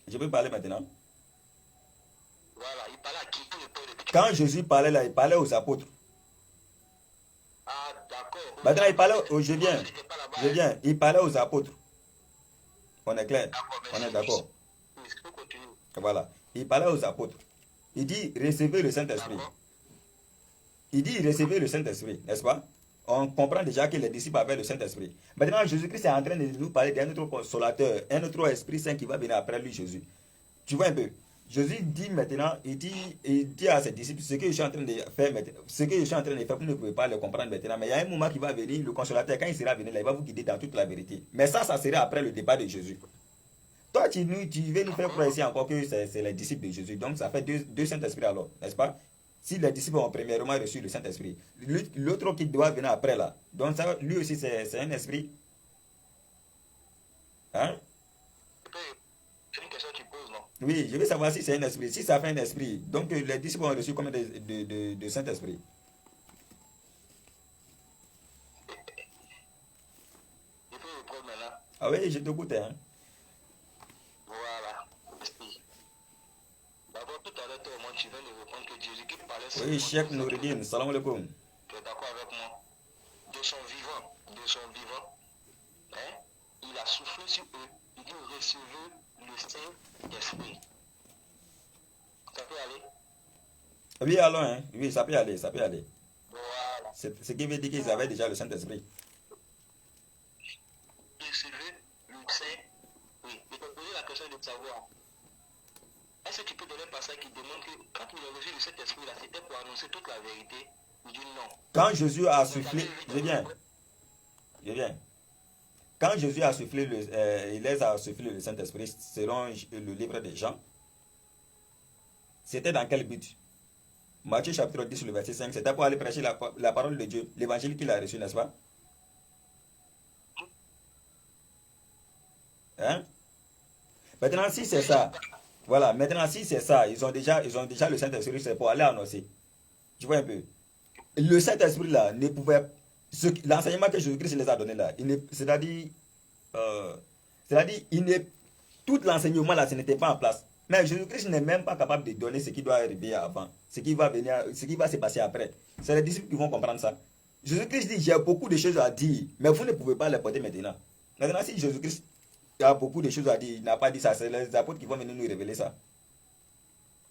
Je peux parler maintenant. Voilà, il parlait à qui? Quand Jésus parlait là, il parlait aux apôtres. Ah, d'accord. Maintenant, il parlait, je viens, il parlait aux apôtres. On est clair, on est d'accord. Voilà, il parlait aux apôtres. Il dit, recevez le Saint-Esprit. Il dit, recevez le Saint-Esprit, n'est-ce pas? On comprend déjà que les disciples avaient le Saint-Esprit. Maintenant, Jésus-Christ est en train de nous parler d'un autre consolateur, un autre Esprit Saint qui va venir après lui, Jésus. Tu vois un peu? Jésus dit maintenant, il dit à ses disciples, ce que je suis en train de faire maintenant, ce que je suis en train de faire, vous ne pouvez pas le comprendre maintenant. Mais il y a un moment qui va venir, le consolateur, quand il sera venu là, il va vous guider dans toute la vérité. Mais ça sera après le départ de Jésus. Toi, tu veux nous faire croire ici encore que c'est les disciples de Jésus. Donc, ça fait deux Saint-Esprits alors, n'est-ce pas? Si les disciples ont premièrement reçu le Saint-Esprit, l'autre qui doit venir après là, donc ça, lui aussi c'est un esprit. Hein? C'est une question que tu poses, non? Oui, je veux savoir si c'est un esprit. Si ça fait un esprit, donc les disciples ont reçu combien de Saint-Esprit? Je peux répondre maintenant. Ah oui, je t'écoute. Hein? Voilà. D'abord, tout à l'heure, moi, tu viens de répondre que Jésus qui parlait... Oui, Cheikh Noureddin, salam alaikum. Tu es d'accord avec moi? De son vivant, hein? Il a soufflé sur eux. Il dit, recevez le Saint-Esprit. Ça peut aller? Oui, allons, hein? Oui, ça peut aller. Voilà. C'est ce qui veut dire qu'ils avaient déjà le Saint-Esprit. Recevez le Saint-Esprit. Je te poser la question de savoir. Est-ce que tu peux donner un passage qui demande que quand il a reçu le Saint-Esprit là, c'était pour annoncer toute la vérité? Il dit non. Quand Jésus a soufflé, je viens. Je viens. Quand Jésus a soufflé, il les a soufflé le Saint-Esprit, selon le livre des Jean, c'était dans quel but? Matthieu chapitre 10, le verset 5, c'était pour aller prêcher la parole de Dieu, l'évangile qu'il a reçu, n'est-ce pas? Hein? Maintenant, si c'est ça, voilà, maintenant, si c'est ça, ils ont déjà le Saint-Esprit, c'est pour aller annoncer. Tu vois un peu? Le Saint-Esprit, là, ne pouvait. L'enseignement que Jésus-Christ les a donné là, c'est-à-dire, il n'est. Tout l'enseignement là, ce n'était pas en place. Mais Jésus-Christ n'est même pas capable de donner ce qui doit arriver avant, ce qui va venir, ce qui va se passer après. C'est les disciples qui vont comprendre ça. Jésus-Christ dit, j'ai beaucoup de choses à dire, mais vous ne pouvez pas les porter maintenant. Maintenant, si Jésus-Christ a beaucoup de choses à dire, il n'a pas dit ça, c'est les apôtres qui vont venir nous révéler ça.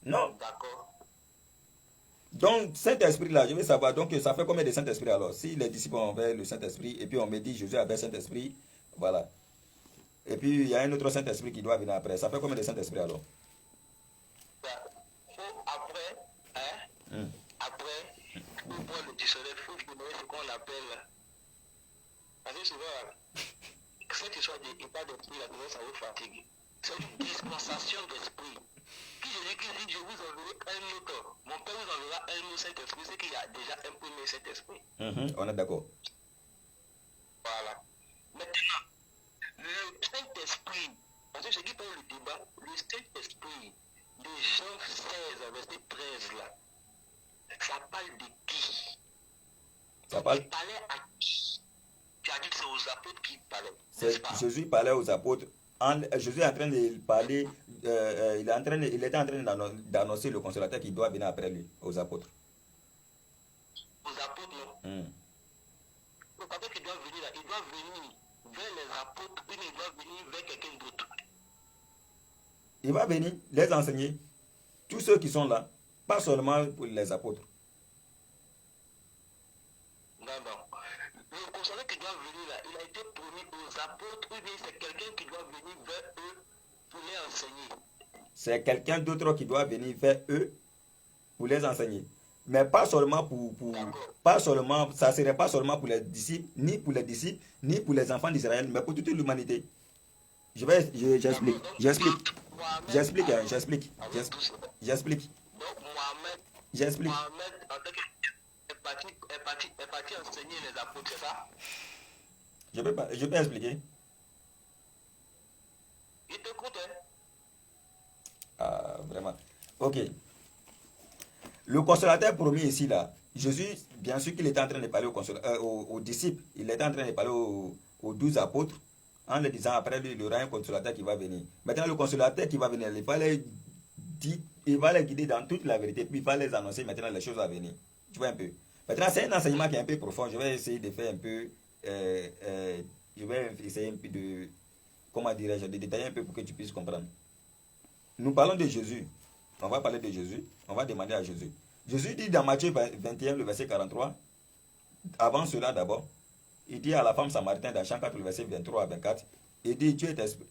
Non. D'accord. Donc, Saint-Esprit là, je veux savoir, donc ça fait combien de Saint-Esprit alors? Si les disciples ont fait le Saint-Esprit, et puis on me dit Jésus avait Saint-Esprit, voilà. Et puis il y a un autre Saint-Esprit qui doit venir après. Ça fait combien de Saint-Esprit alors? Après, hein? Après, pour pouvoir le discerner, il faut donner ce qu'on appelle. Parce que souvent, cette histoire d'état d'esprit, là, ça vous fatigue. C'est une dispensation d'esprit. Qui dit, je vous enverrai un autre. Mon Père vous enverra un autre Saint-Esprit, c'est qu'il y a déjà un premier Saint-Esprit. On est d'accord. Voilà. Maintenant, le Saint-Esprit, parce que ce qui parle le débat, le Saint-Esprit de Jean 16, verset 13 là, ça parle de qui? Ça parle. Il parlait à qui? Tu as dit que c'est aux apôtres qui parlaient. Jésus parlait aux apôtres. Jésus est en train de parler, il était en train d'annoncer le consolateur qui doit venir après lui, aux apôtres. Aux apôtres, non? Le papa qui doit venir là, il doit venir vers les apôtres, ou il doit venir vers quelqu'un d'autre. Il va venir les enseigner. Tous ceux qui sont là, pas seulement pour les apôtres. Non. Le consolateur qui doit venir là, il a été promis aux apôtres, ou bien c'est quelqu'un qui doit venir vers eux pour les enseigner. C'est quelqu'un d'autre qui doit venir vers eux pour les enseigner. Mais pas seulement ça serait pas seulement pour les disciples, ni pour les disciples, ni pour les enfants d'Israël, mais pour toute l'humanité. J'explique. J'explique. Mohamed, en tant est parti enseigner les apôtres, c'est ça? Je peux expliquer. Il t'écoute, hein? Ah, vraiment. Ok. Le consolateur promis ici, là, Jésus, bien sûr qu'il était en train de parler aux disciples, il était en train de parler aux 12 apôtres, en leur disant après lui, il y aura un consolateur qui va venir. Maintenant, le consolateur qui va venir, il va les guider dans toute la vérité, puis il va les annoncer maintenant les choses à venir. Tu vois un peu. Maintenant, c'est un enseignement qui est un peu profond. Je vais essayer de faire un peu, je vais essayer un peu de, comment dirais-je, de détailler un peu pour que tu puisses comprendre. Nous parlons de Jésus. On va parler de Jésus. On va demander à Jésus. Jésus dit dans Matthieu 21, le verset 43, avant cela d'abord, il dit à la femme samaritaine dans Jean 4, le verset 23 à 24, il dit, Dieu est esprit.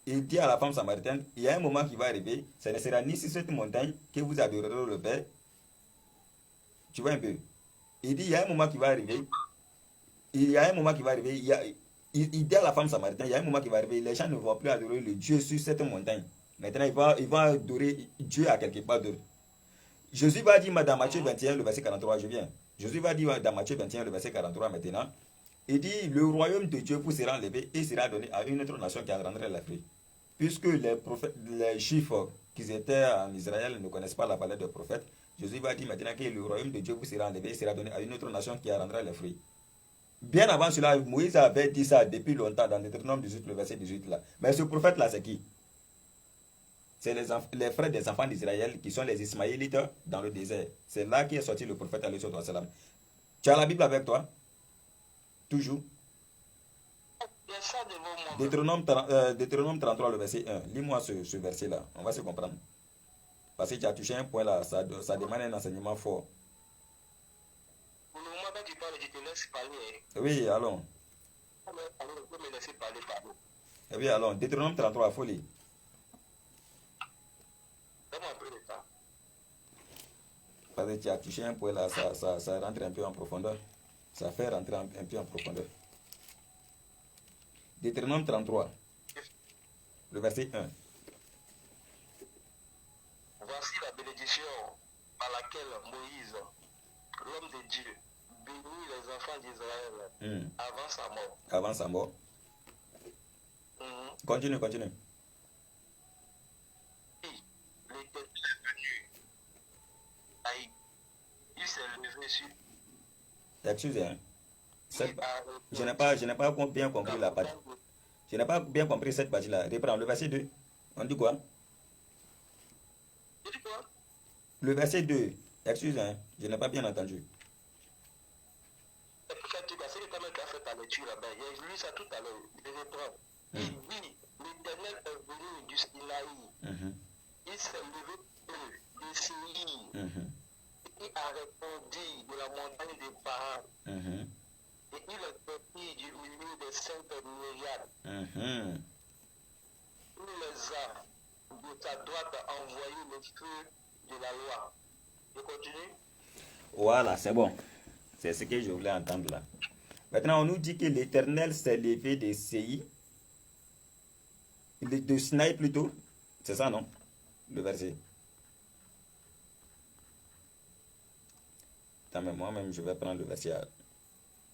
Il dit à la femme samaritaine, il y a un moment qui va arriver, ce ne sera ni sur cette montagne que vous adorerez le Père. Tu vois un peu. Il dit, il y a un moment qui va arriver. Il dit à la femme samaritaine, il y a un moment qui va arriver, les gens ne vont plus adorer le Dieu sur cette montagne. Maintenant, il va adorer Dieu à quelque part d'autre. Jésus va dire dans Matthieu 21, le verset 43, je viens. Jésus va dire dans Matthieu 21, le verset 43 maintenant, il dit, le royaume de Dieu vous sera enlevé et sera donné à une autre nation qui en rendrait la fruit. Puisque les Juifs qui étaient en Israël ne connaissent pas la valeur des prophètes, Jésus va dire maintenant que le royaume de Dieu vous sera enlevé et sera donné à une autre nation qui en rendra les fruits. Bien avant cela, Moïse avait dit ça depuis longtemps dans Deutéronome 18, le verset 18 là. Mais ce prophète là, c'est qui? C'est les frères des enfants d'Israël qui sont les Ismaélites dans le désert. C'est là qu'est sorti le prophète alayhi salam. Tu as la Bible avec toi? Toujours. Deutéronome 33, le verset 1. Lis-moi ce verset-là. On va se comprendre. Parce que tu as touché un point là. Ça demande un enseignement fort. Pour le moment, quand tu parles, je te laisse parler. Oui, allons. Oui, allons. Deutéronome 33, folie. Donne-moi un peu de temps. Parce que tu as touché un point là, ça rentre un peu en profondeur. Ça fait rentrer un peu en profondeur. Deutéronome 33, le verset 1. Voici la bénédiction par laquelle Moïse, l'homme de Dieu, bénit les enfants d'Israël avant sa mort. Avant sa mort. Continue. L'Éternel est venu. Il s'est levé sur. Excusez, je n'ai pas bien compris la partie. Je n'ai pas bien compris cette partie-là. Reprends le verset 2. On dit quoi? Le verset 2. Excusez, je n'ai pas bien entendu. C'est l'Éternel qui a fait ta lecture là-bas. J'ai lu ça tout à l'heure. Je vais prendre. Il dit, l'Éternel est venu du Sinaï. Il s'est levé du Sinaï. Il a répondu de la montagne des Paran. Et il est sorti du milieu des saintes myriades. Il les a de sa droite envoyé le feu de la loi. Je continue. Voilà, c'est bon. C'est ce que je voulais entendre là. Maintenant, on nous dit que l'Éternel s'est levé de Séi, de Sinaï plutôt. C'est ça, non? Le verset. Attends, mais moi-même, je vais prendre le verset.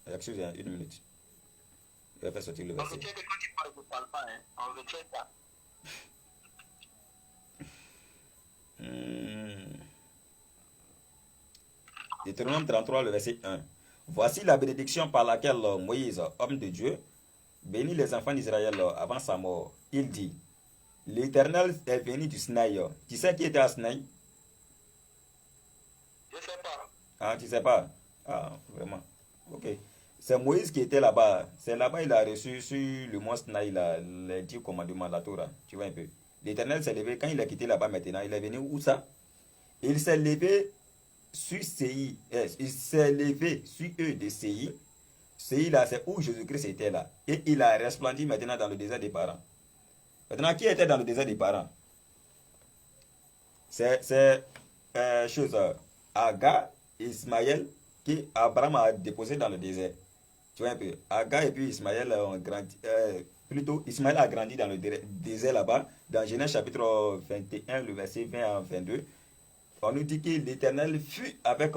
Excusez, une minute. Je vais faire sortir le verset. En retient que quand tu parles, je ne parle pas. Hein. En retient pas. Deutéronome 33, le verset 1. Voici la bénédiction par laquelle Moïse, homme de Dieu, bénit les enfants d'Israël avant sa mort. Il dit, l'Éternel est venu du Sinaï. Tu sais qui était à Sinaï? Je ne sais pas. Ah, tu sais pas? Ah, vraiment. Ok. C'est Moïse qui était là-bas. C'est là-bas il a reçu sur le mont Sinaï les 10 commandements de la Torah. Tu vois un peu. L'Éternel s'est levé. Quand il a quitté là-bas maintenant, il est venu où ça? Il s'est levé sur Séi. Il s'est levé sur eux de Séi. Séi là, c'est où Jésus-Christ était là. Et il a resplendi maintenant dans le désert des parents. Maintenant, qui était dans le désert des parents? C'est Agar, Ismaël, qui Abraham a déposé dans le désert. Tu vois un peu. Agar et puis Ismaël ont grandi. Plutôt, Ismaël a grandi dans le désert là-bas. Dans Genèse chapitre 21, le verset 20 à 22. On nous dit que l'Éternel fut avec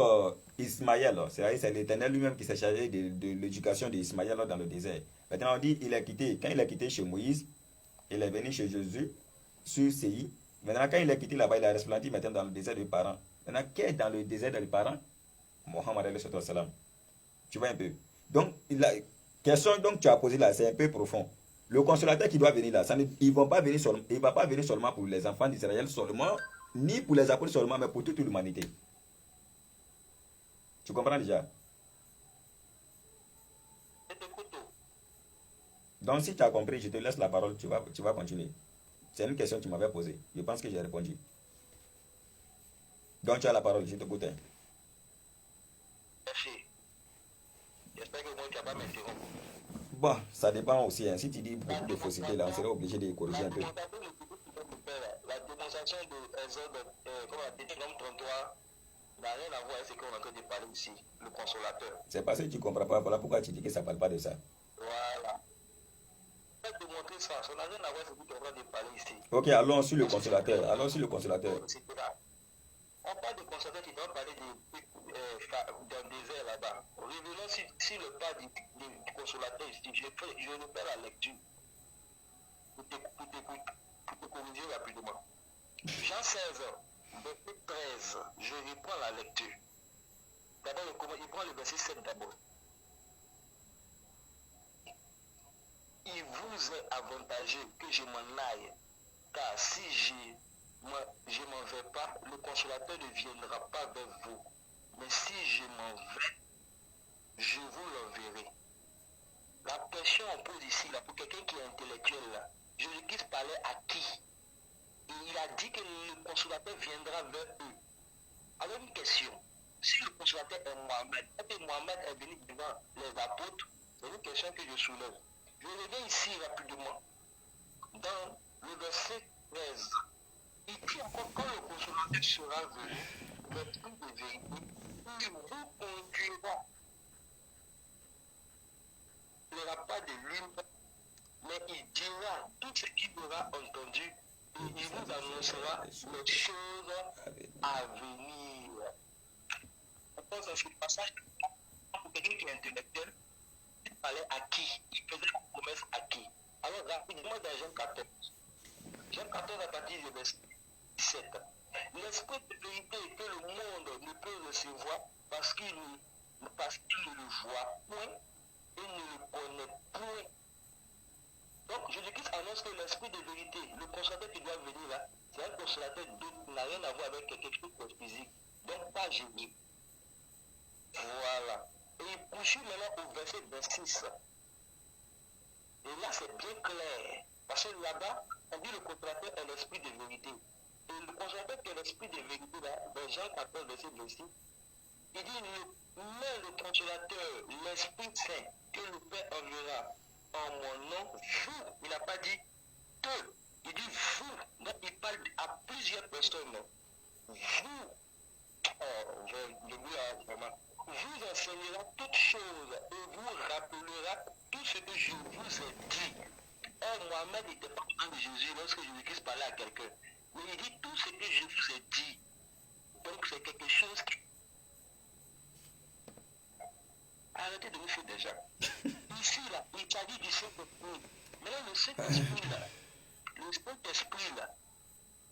Ismaël. C'est l'Éternel lui-même qui s'est chargé de l'éducation d'Ismaël dans le désert. Maintenant, on dit qu'il a quitté. Quand il a quitté chez Moïse, il est venu chez Jésus, sur Séi. Maintenant, quand il a quitté là-bas, il a resplendi maintenant dans le désert des parents. Maintenant, qui est dans le désert des parents? Mohammed alayhi salam. Tu vois un peu. Donc, la question donc tu as posée là, c'est un peu profond. Le consolateur qui doit venir là, il ne va pas venir seulement pour les enfants d'Israël seulement, ni pour les apôtres seulement, mais pour toute l'humanité. Tu comprends déjà? Donc, si tu as compris, je te laisse la parole, tu vas continuer. C'est une question que tu m'avais posée. Je pense que j'ai répondu. Donc, tu as la parole, je t'écoute. Merci. J'espère que moi, tu n'as pas m'interrompre. Bon, ça dépend aussi. Hein. Si tu dis beaucoup de fausseté, là, on serait obligé de corriger un peu. La démonstration de Exode, comme la Deutéronome 33, n'a rien à voir avec ce qu'on est en train de parler ici, le consolateur. C'est parce que tu ne comprends pas. Voilà pourquoi tu dis que ça ne parle pas de ça. Voilà. Démontrer ça, ça n'a rien à voir avec ce qu'on est en train de parler ici. Ok, allons sur le consolateur. Allons sur le consolateur. On parle de consolateur qui doit parler d'un désert là-bas. Revenons si le pas du consolateur ici. Je ne fais la lecture pour te corriger rapidement. Jean 16, verset 13, je reprends la lecture. D'abord, il prend le verset 7 d'abord. Il vous est avantageux que je m'en aille, car si je m'en vais pas, le consolateur ne viendra pas vers vous. Mais si je m'en vais, je vous l'enverrai. La question on pose ici, là, pour quelqu'un qui est intellectuel, là, Jésus-Christ parlait à qui? Et il a dit que le consolateur viendra vers eux. Alors une question, si le consolateur est Mohamed, et Mohamed est venu devant les apôtres, c'est une question que je soulève. Je reviens ici rapidement. Dans le verset 13, il dit encore quand le consolateur sera venu, l'esprit de vérité, il vous conduira. Il n'y aura pas de lui mais il dira tout ce qu'il aura entendu et il vous annoncera les choses à venir. On pense à ce passage pour quelqu'un qui est intellectuel, il parlait à qui? Il faisait la promesse à qui? Alors rapidement dans Jean 14. Jean 14 à partir du verset 17. L'esprit de vérité que le monde ne peut recevoir parce qu'il ne le voit point et ne le connaît point. Donc Jésus-Christ annonce que l'esprit de vérité, le consolateur qui doit venir là, c'est un consolateur qui n'a rien à voir avec quelque chose de physique. Donc pas Jésus. Voilà. Et il poursuit maintenant au verset 26. Et là c'est bien clair. Parce que là-bas, on dit le consolateur est l'esprit de vérité. Et le consolateur qui est l'esprit de vérité là, dans Jean 14, verset 26, il dit mais le consolateur, l'Esprit Saint, que le Père enverra en mon nom, vous, il n'a pas dit que, il dit vous, donc il parle à plusieurs personnes. Vous, je vous vraiment, vous enseignera toutes choses et vous rappellera tout ce que je vous ai dit. Or, Mohamed n'était pas au temps de Jésus lorsque Jésus-Christ parlait à quelqu'un. Mais il dit tout ce que je vous ai dit. Donc c'est quelque chose qui... Arrêtez de me faire déjà. Ici, là, il s'agit du Saint-Esprit. Maintenant, le Saint-Esprit, là,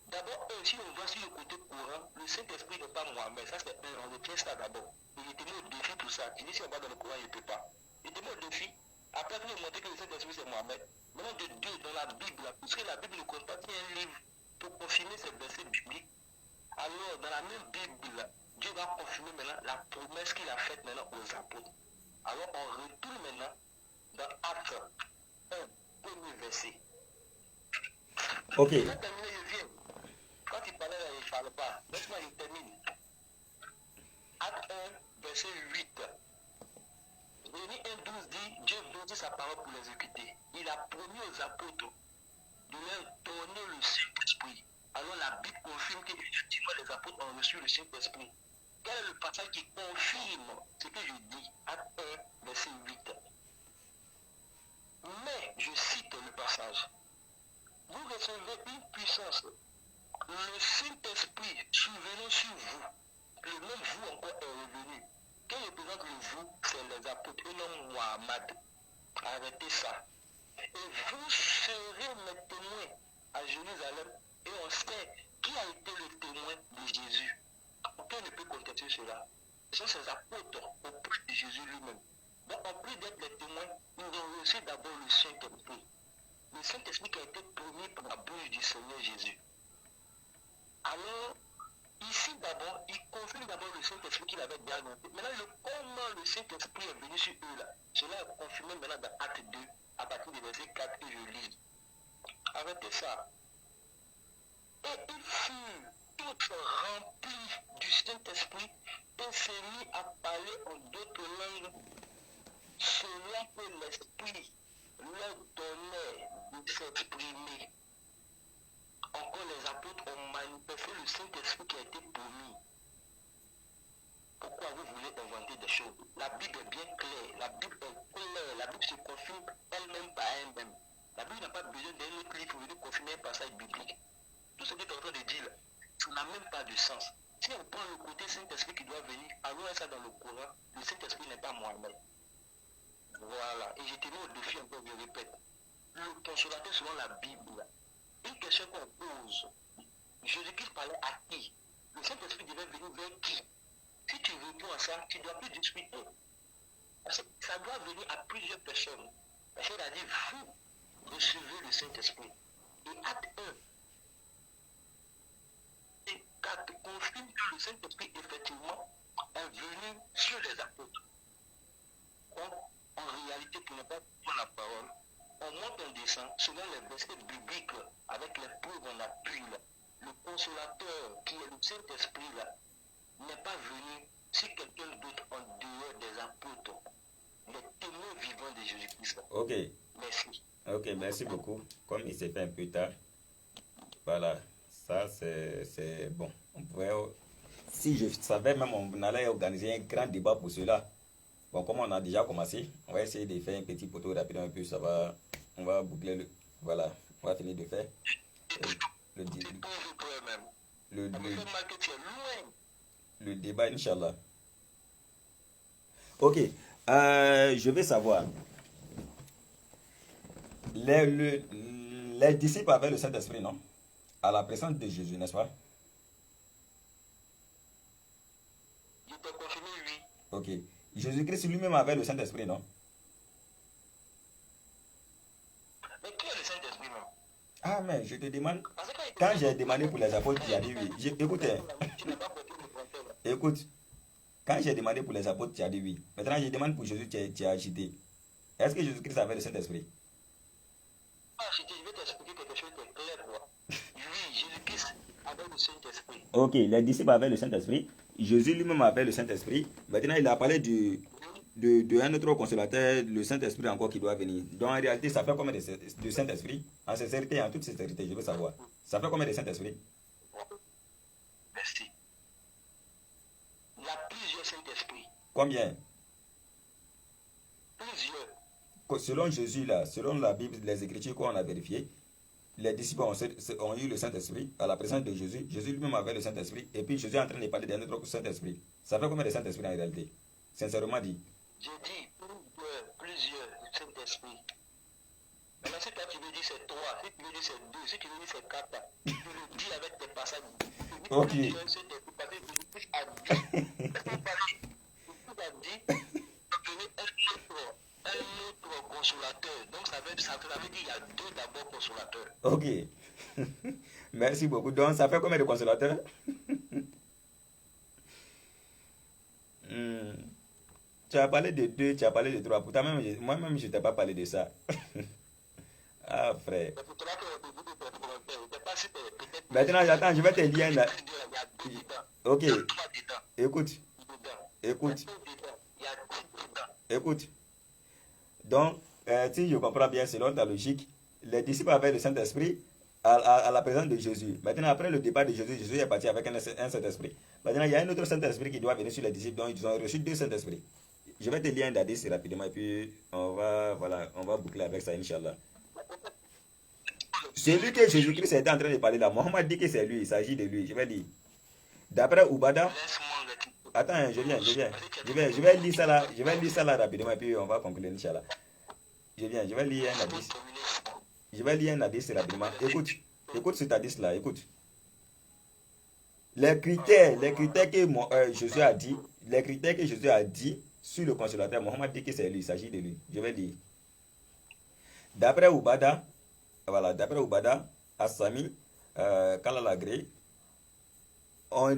d'abord, si on voit sur le côté courant, le Saint-Esprit n'est pas Mohamed. Ça, c'est on retient ça d'abord. Il était mis au défi pour ça. Il dit si on va dans le courant, il ne peut pas. Il était mis au défi. Après, il a montré que le Saint-Esprit, c'est Mohamed. Maintenant, de Dieu, dans la Bible, là, puisque la Bible ne contient un livre pour confirmer ces versets bibliques, alors, dans la même Bible, là, Dieu va confirmer maintenant la promesse qu'il a faite maintenant aux apôtres. Alors, on retourne maintenant dans Actes 1, premier verset. Ok. Je vais terminer, je viens. Quand il parlait là, il ne parle pas. Laisse-moi, il termine. Acte 1, verset 8. Rémi 1,12 dit Dieu donne sa parole pour l'exécuter. Il a promis aux apôtres de leur donner le Saint-Esprit. Alors la Bible confirme qu'effectivement les apôtres ont reçu le Saint-Esprit. Quel est le passage qui confirme ce que je dis? Acte 1, verset 8. Mais, je cite le passage, vous recevez une puissance, le Saint-Esprit survenant sur vous, le même vous encore est revenu. Quel représente le vous? C'est les apôtres et non Mohamed. Arrêtez ça. Et vous serez mes témoins à Jérusalem et on sait qui a été le témoin de Jésus. Aucun ne peut contester cela. Ce sont ces apôtres auprès de Jésus lui-même. Donc en plus d'être les témoins, ils ont reçu d'abord le Saint-Esprit. Le Saint-Esprit qui a été promis par la bouche du Seigneur Jésus. Alors, ici d'abord, il confirme d'abord le Saint-Esprit qu'il avait déjà annoncé. Maintenant, comment le Saint-Esprit est venu sur eux là, cela est confirmé maintenant dans Acte 2, à partir du verset 4 que je lis. Arrêtez ça. Et ils furent tous remplis du Saint-Esprit et se mit à parler en d'autres langues, selon que l'Esprit leur donnait de s'exprimer. Encore les apôtres ont manifesté le Saint-Esprit qui a été promis. Pourquoi vous voulez inventer des choses? La Bible est bien claire, la Bible est claire, la Bible se confirme elle-même par elle-même. La Bible n'a pas besoin d'un autre livre pour venir confirmer un passage biblique. Tout ce que tu es en train de dire, ça n'a même pas de sens. Si on prend le côté Saint-Esprit qui doit venir, allons ça dans le Coran, le Saint-Esprit n'est pas Mohamed. Voilà, et je te mets au défi encore, je répète. Le consolateur selon la Bible, une question qu'on pose, Jésus-Christ parlait à qui? Le Saint-Esprit devait venir vers qui? Si tu réponds à ça, tu ne dois plus discuter. Parce que ça doit venir à plusieurs personnes. Parce qu'il a dit, vous recevez le Saint-Esprit. Et Acte 1 et 4 confirment que le Saint-Esprit, effectivement, est venu sur les apôtres. Donc, en réalité, pour ne pas prendre la parole, on monte, on descend, selon les versets bibliques, avec les preuves en appui, le consolateur, qui est le Saint-Esprit, là, n'est pas venu si quelqu'un d'autre en dehors des apôtres, les témoins vivants de Jésus-Christ. Ok. Merci. Ok, merci beaucoup. Comme il s'est fait un peu tard, voilà, ça c'est bon. On pouvait, si je savais même, on allait organiser un grand débat pour cela. Bon, comme on a déjà commencé, on va essayer de faire un petit poteau rapidement, et puis ça va On va boucler le... Voilà, on va finir de faire. Le, C'est toujours toi-même. le, Ça me le, fait mal que tu es loin. le débat, Inch'Allah. Ok, je vais savoir. Les, le- les disciples avaient le Saint-Esprit, non? À la présence de Jésus, n'est-ce pas? Je t'ai confirmé, oui. Ok. Jésus-Christ lui-même avait le Saint-Esprit, non? Mais qui est le Saint-Esprit, non? Ah, mais je te demande. Parce que Quand j'ai demandé pour les apôtres, tu as dit oui. Écoute, tu n'as pas compris le frontal. écoute. Quand j'ai demandé pour les apôtres, tu as dit oui. Maintenant, je demande pour Jésus, tu as agité. Est-ce que Jésus-Christ avait le Saint-Esprit? Ah, je vais t'expliquer quelque chose de clair, quoi. Oui, Jésus-Christ avait le Saint-Esprit. Ok, les disciples avaient le Saint-Esprit. Jésus lui-même avait le Saint-Esprit. Maintenant, il a parlé de un autre consolateur, le Saint-Esprit encore qui doit venir. Donc, en réalité, ça fait combien de Saint-Esprit? En sincérité, en toute sincérité, je veux savoir. Ça fait combien de Saint-Esprit? Merci. Il y a plusieurs Saint-Esprits. Combien? Plusieurs. Selon Jésus, là, selon la Bible, les Écritures qu'on a vérifiées, les disciples ont eu le Saint-Esprit à la présence de Jésus. Jésus lui-même avait le Saint-Esprit. Et puis Jésus est en train de parler d'un autre Saint-Esprit. Ça fait combien de Saint-Esprit en réalité? Sincèrement dit. J'ai dit plusieurs Saint-Esprits. Maintenant, si toi tu veux dire c'est trois, si tu veux dire c'est deux, si tu veux dire c'est quatre, tu le dis avec tes passages. Ok. Jésus a dit, un autre consolateur. Donc ça veut dire qu'il y a deux d'abord consolateurs. Ok. Merci beaucoup. Donc, ça fait combien de consolateurs? Hmm. Tu as parlé de deux, tu as parlé de trois. Pourtant, moi-même, je ne t'ai pas parlé de ça. Ah, frère. C'est pour cela que vous dites que je ne sais pas si peut-être. Maintenant, j'attends, je vais te lire. Il y a deux dedans. Ok. Il y a trois dedans. Écoute, Dedans. écoute, Il y a deux dedans. Il y a deux dedans. écoute. Donc, si je comprends bien, selon ta logique, les disciples avaient le Saint-Esprit à la présence de Jésus. Maintenant, après le départ de Jésus, Jésus est parti avec un Saint-Esprit. Maintenant, il y a un autre Saint-Esprit qui doit venir sur les disciples, donc ils ont reçu deux Saint-Esprits. Je vais te lire un hadith rapidement et puis on va boucler avec ça, Inch'Allah. Celui que Jésus-Christ était en train de parler là, Mohammed dit que c'est lui, il s'agit de lui. Je vais lire. D'après Ubada, Laisse-moi le. attends, je vais lire ça là rapidement et puis on va conclure, Inch'Allah. Je vais lire un hadith. Je vais lire un hadith rapidement. Écoute cet hadith là, écoute. Les critères que Jésus a dit, sur le consolateur, Mohammed dit que c'est lui, il s'agit de lui. Je vais lire. D'après Ubada, Assami, Kalalagré, on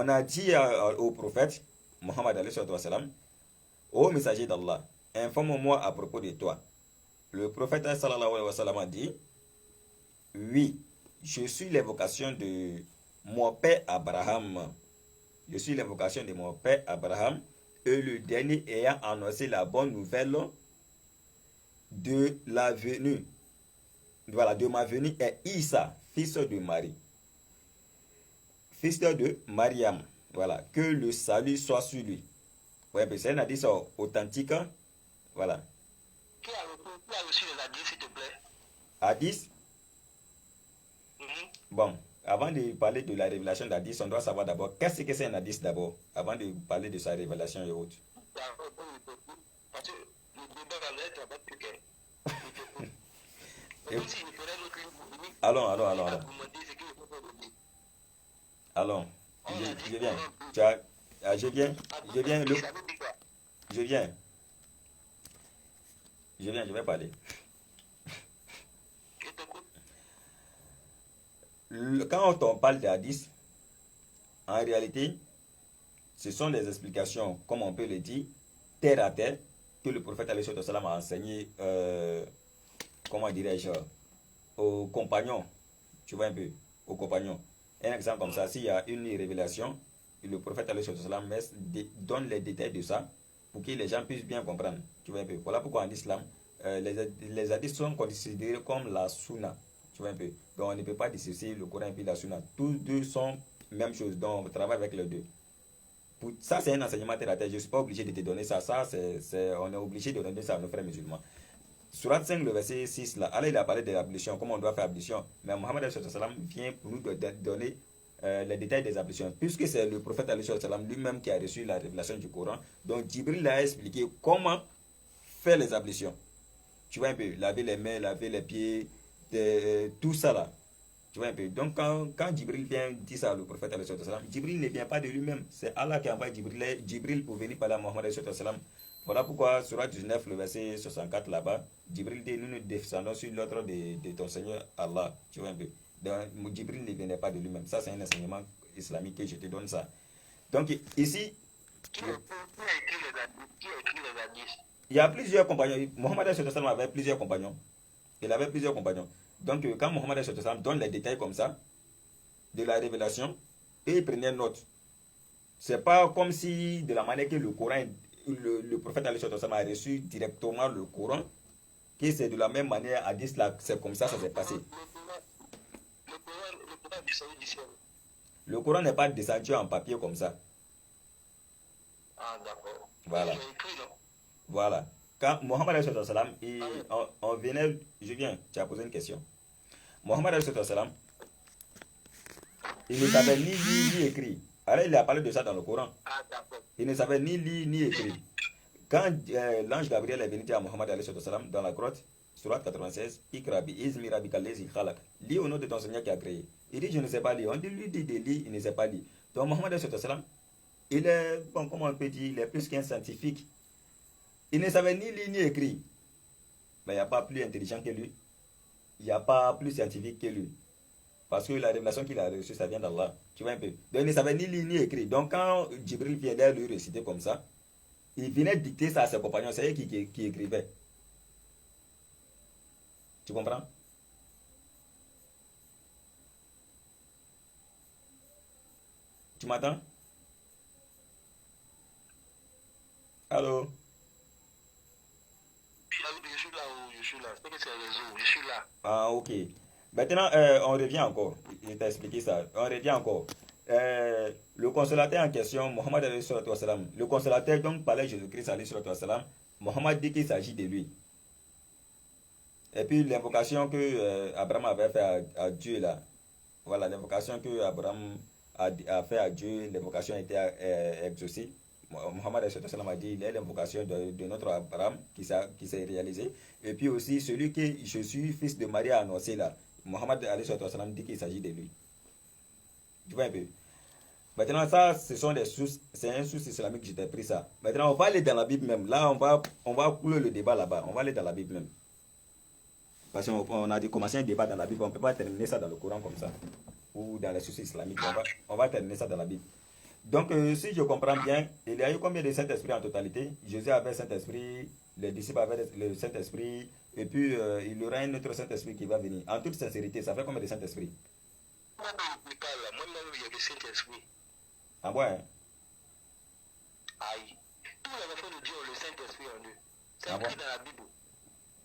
a dit au prophète, Mohammed alayhi salam, ô messager d'Allah, informe-moi à propos de toi. Le prophète sallallahu alayhi wa sallam a dit, oui, je suis l'évocation de mon père Abraham. Je suis l'évocation de mon père Abraham et le dernier ayant annoncé la bonne nouvelle de la venue. Voilà, de ma venue est Isa, fils de Marie. Fils de Mariam. Voilà, que le salut soit sur lui. Ouais, c'est un hadith authentique. Voilà. Qui a reçu les hadiths, s'il te plaît? Hadith. Bon, avant de parler de la révélation d'Hadith, on doit savoir d'abord qu'est-ce que c'est un hadith d'abord, avant de parler de sa révélation et autres. Parce que le débat va l'être avec quelqu'un. Allons. Allons, je viens. Je vais parler. Quand on parle d'hadith, en réalité, ce sont des explications, comme on peut le dire, terre à terre, que le prophète alayhi salam a enseigné, comment dirais-je, aux compagnons. Tu vois un peu, aux compagnons. Un exemple comme ça, s'il y a une révélation, le prophète alayhi salam donne les détails de ça pour que les gens puissent bien comprendre. Tu vois un peu. Voilà pourquoi en islam, les hadiths sont considérés comme la sunna. Tu vois un peu. Donc on ne peut pas dissocier le Coran et puis la sunna. Tous deux sont même chose. Donc on travaille avec les deux. Ça, c'est un enseignement terre à terre. Je ne suis pas obligé de te donner ça. On est obligé de donner ça à nos frères musulmans. Surat 5, le verset 6, là, Allah il a parlé de l'ablution, comment on doit faire ablution. Mais Mohammed vient pour nous donner les détails des ablutions. Puisque c'est le prophète lui-même qui a reçu la révélation du Coran. Donc Jibril a expliqué comment faire les ablutions. Tu vois un peu, laver les mains, laver les pieds, tout ça là. Tu vois un peu. Donc quand Jibril vient dire ça au prophète, Jibril ne vient pas de lui-même. C'est Allah qui envoie Jibril pour venir parler à Mohammed. Voilà pourquoi, Surah 19, le verset 64 là-bas, Jibril dit, nous nous descendons sur l'ordre de ton Seigneur Allah. Tu vois un peu. Donc, Jibril ne venait pas de lui-même. Ça, c'est un enseignement islamique que je te donne ça. Donc, ici, Qui a écrit les hadiths? il y a plusieurs compagnons. Mohammed avait plusieurs compagnons. Il avait plusieurs compagnons. Donc, quand Mohammed donne les détails comme ça, de la révélation, et il prenait note. C'est pas comme si, de la manière que le Coran, le prophète a reçu directement le Coran, que c'est de la même manière, à dire là, c'est comme ça s'est passé. Le Coran n'est pas descendu en papier comme ça. Ah, d'accord. Voilà. Écrit, non? Voilà. Quand Mohammed on venait, je viens, tu as posé une question. Mohammed il ne savait ni lire ni écrire. Alors il a parlé de ça dans le Coran. Ah, d'accord. Il ne savait ni lire ni écrire. Quand l'ange Gabriel est venu dire à Mohammed dans la grotte, Surat 96, Ikrabi, Izmi Rabi Kalezi Khalak, lis au nom de ton Seigneur qui a créé. Il dit, je ne sais pas lire. On lui dit de lire, il ne sait pas lire. Donc Mohammed il est, bon, comment on peut dire, il est plus qu'un scientifique. Il ne savait ni lire ni écrire. Mais il n'y a pas plus intelligent que lui. Il n'y a pas plus scientifique que lui. Parce que la révélation qu'il a reçue, ça vient d'Allah. Tu vois un peu. Donc il ne savait ni lire ni écrire. Donc quand Jibril vient lui réciter comme ça, il venait dicter ça à ses compagnons. C'est eux qui écrivaient. Tu comprends? Tu m'entends? Allô? Je suis là. C'est que c'est le réseau. Je suis là. Ah, ok. Maintenant, on revient encore. Il t'a expliqué ça. On revient encore. Le consolateur en question, Mohammed alayhi salatu wassalam, le consolateur dont parlait Jésus-Christ alayhi salatu wassalam, Mohammed dit qu'il s'agit de lui. Et puis l'invocation que Abraham avait fait à Dieu là, voilà, l'invocation que Abraham a fait à Dieu, l'invocation a été exaucée. Mohammed a dit, il est l'invocation de notre Abraham qui s'est réalisée. Et puis aussi, celui que je suis fils de Marie a annoncé là, Mohammed dit qu'il s'agit de lui. Tu vois un peu. Maintenant, ça, ce sont des sources, c'est un source islamique que j'ai pris ça. Maintenant, on va aller dans la Bible même. Là, on va couler le débat là-bas. On va aller dans la Bible même. Parce qu'on a commencé un débat dans la Bible, on ne peut pas terminer ça dans le Coran comme ça. Ou dans les sources islamiques. On va terminer ça dans la Bible. Donc, si je comprends bien, il y a eu combien de Saint-Esprit en totalité? Jésus avait Saint-Esprit, les disciples avaient le Saint-Esprit, et puis il y aura un autre Saint-Esprit qui va venir. En toute sincérité, ça fait combien de Saint-Esprit? Moi-même, il y a le Saint-Esprit. Ah ouais? Aïe. Tous les enfants de Dieu ont le Saint-Esprit en eux. C'est Ah écrit bon? dans la Bible.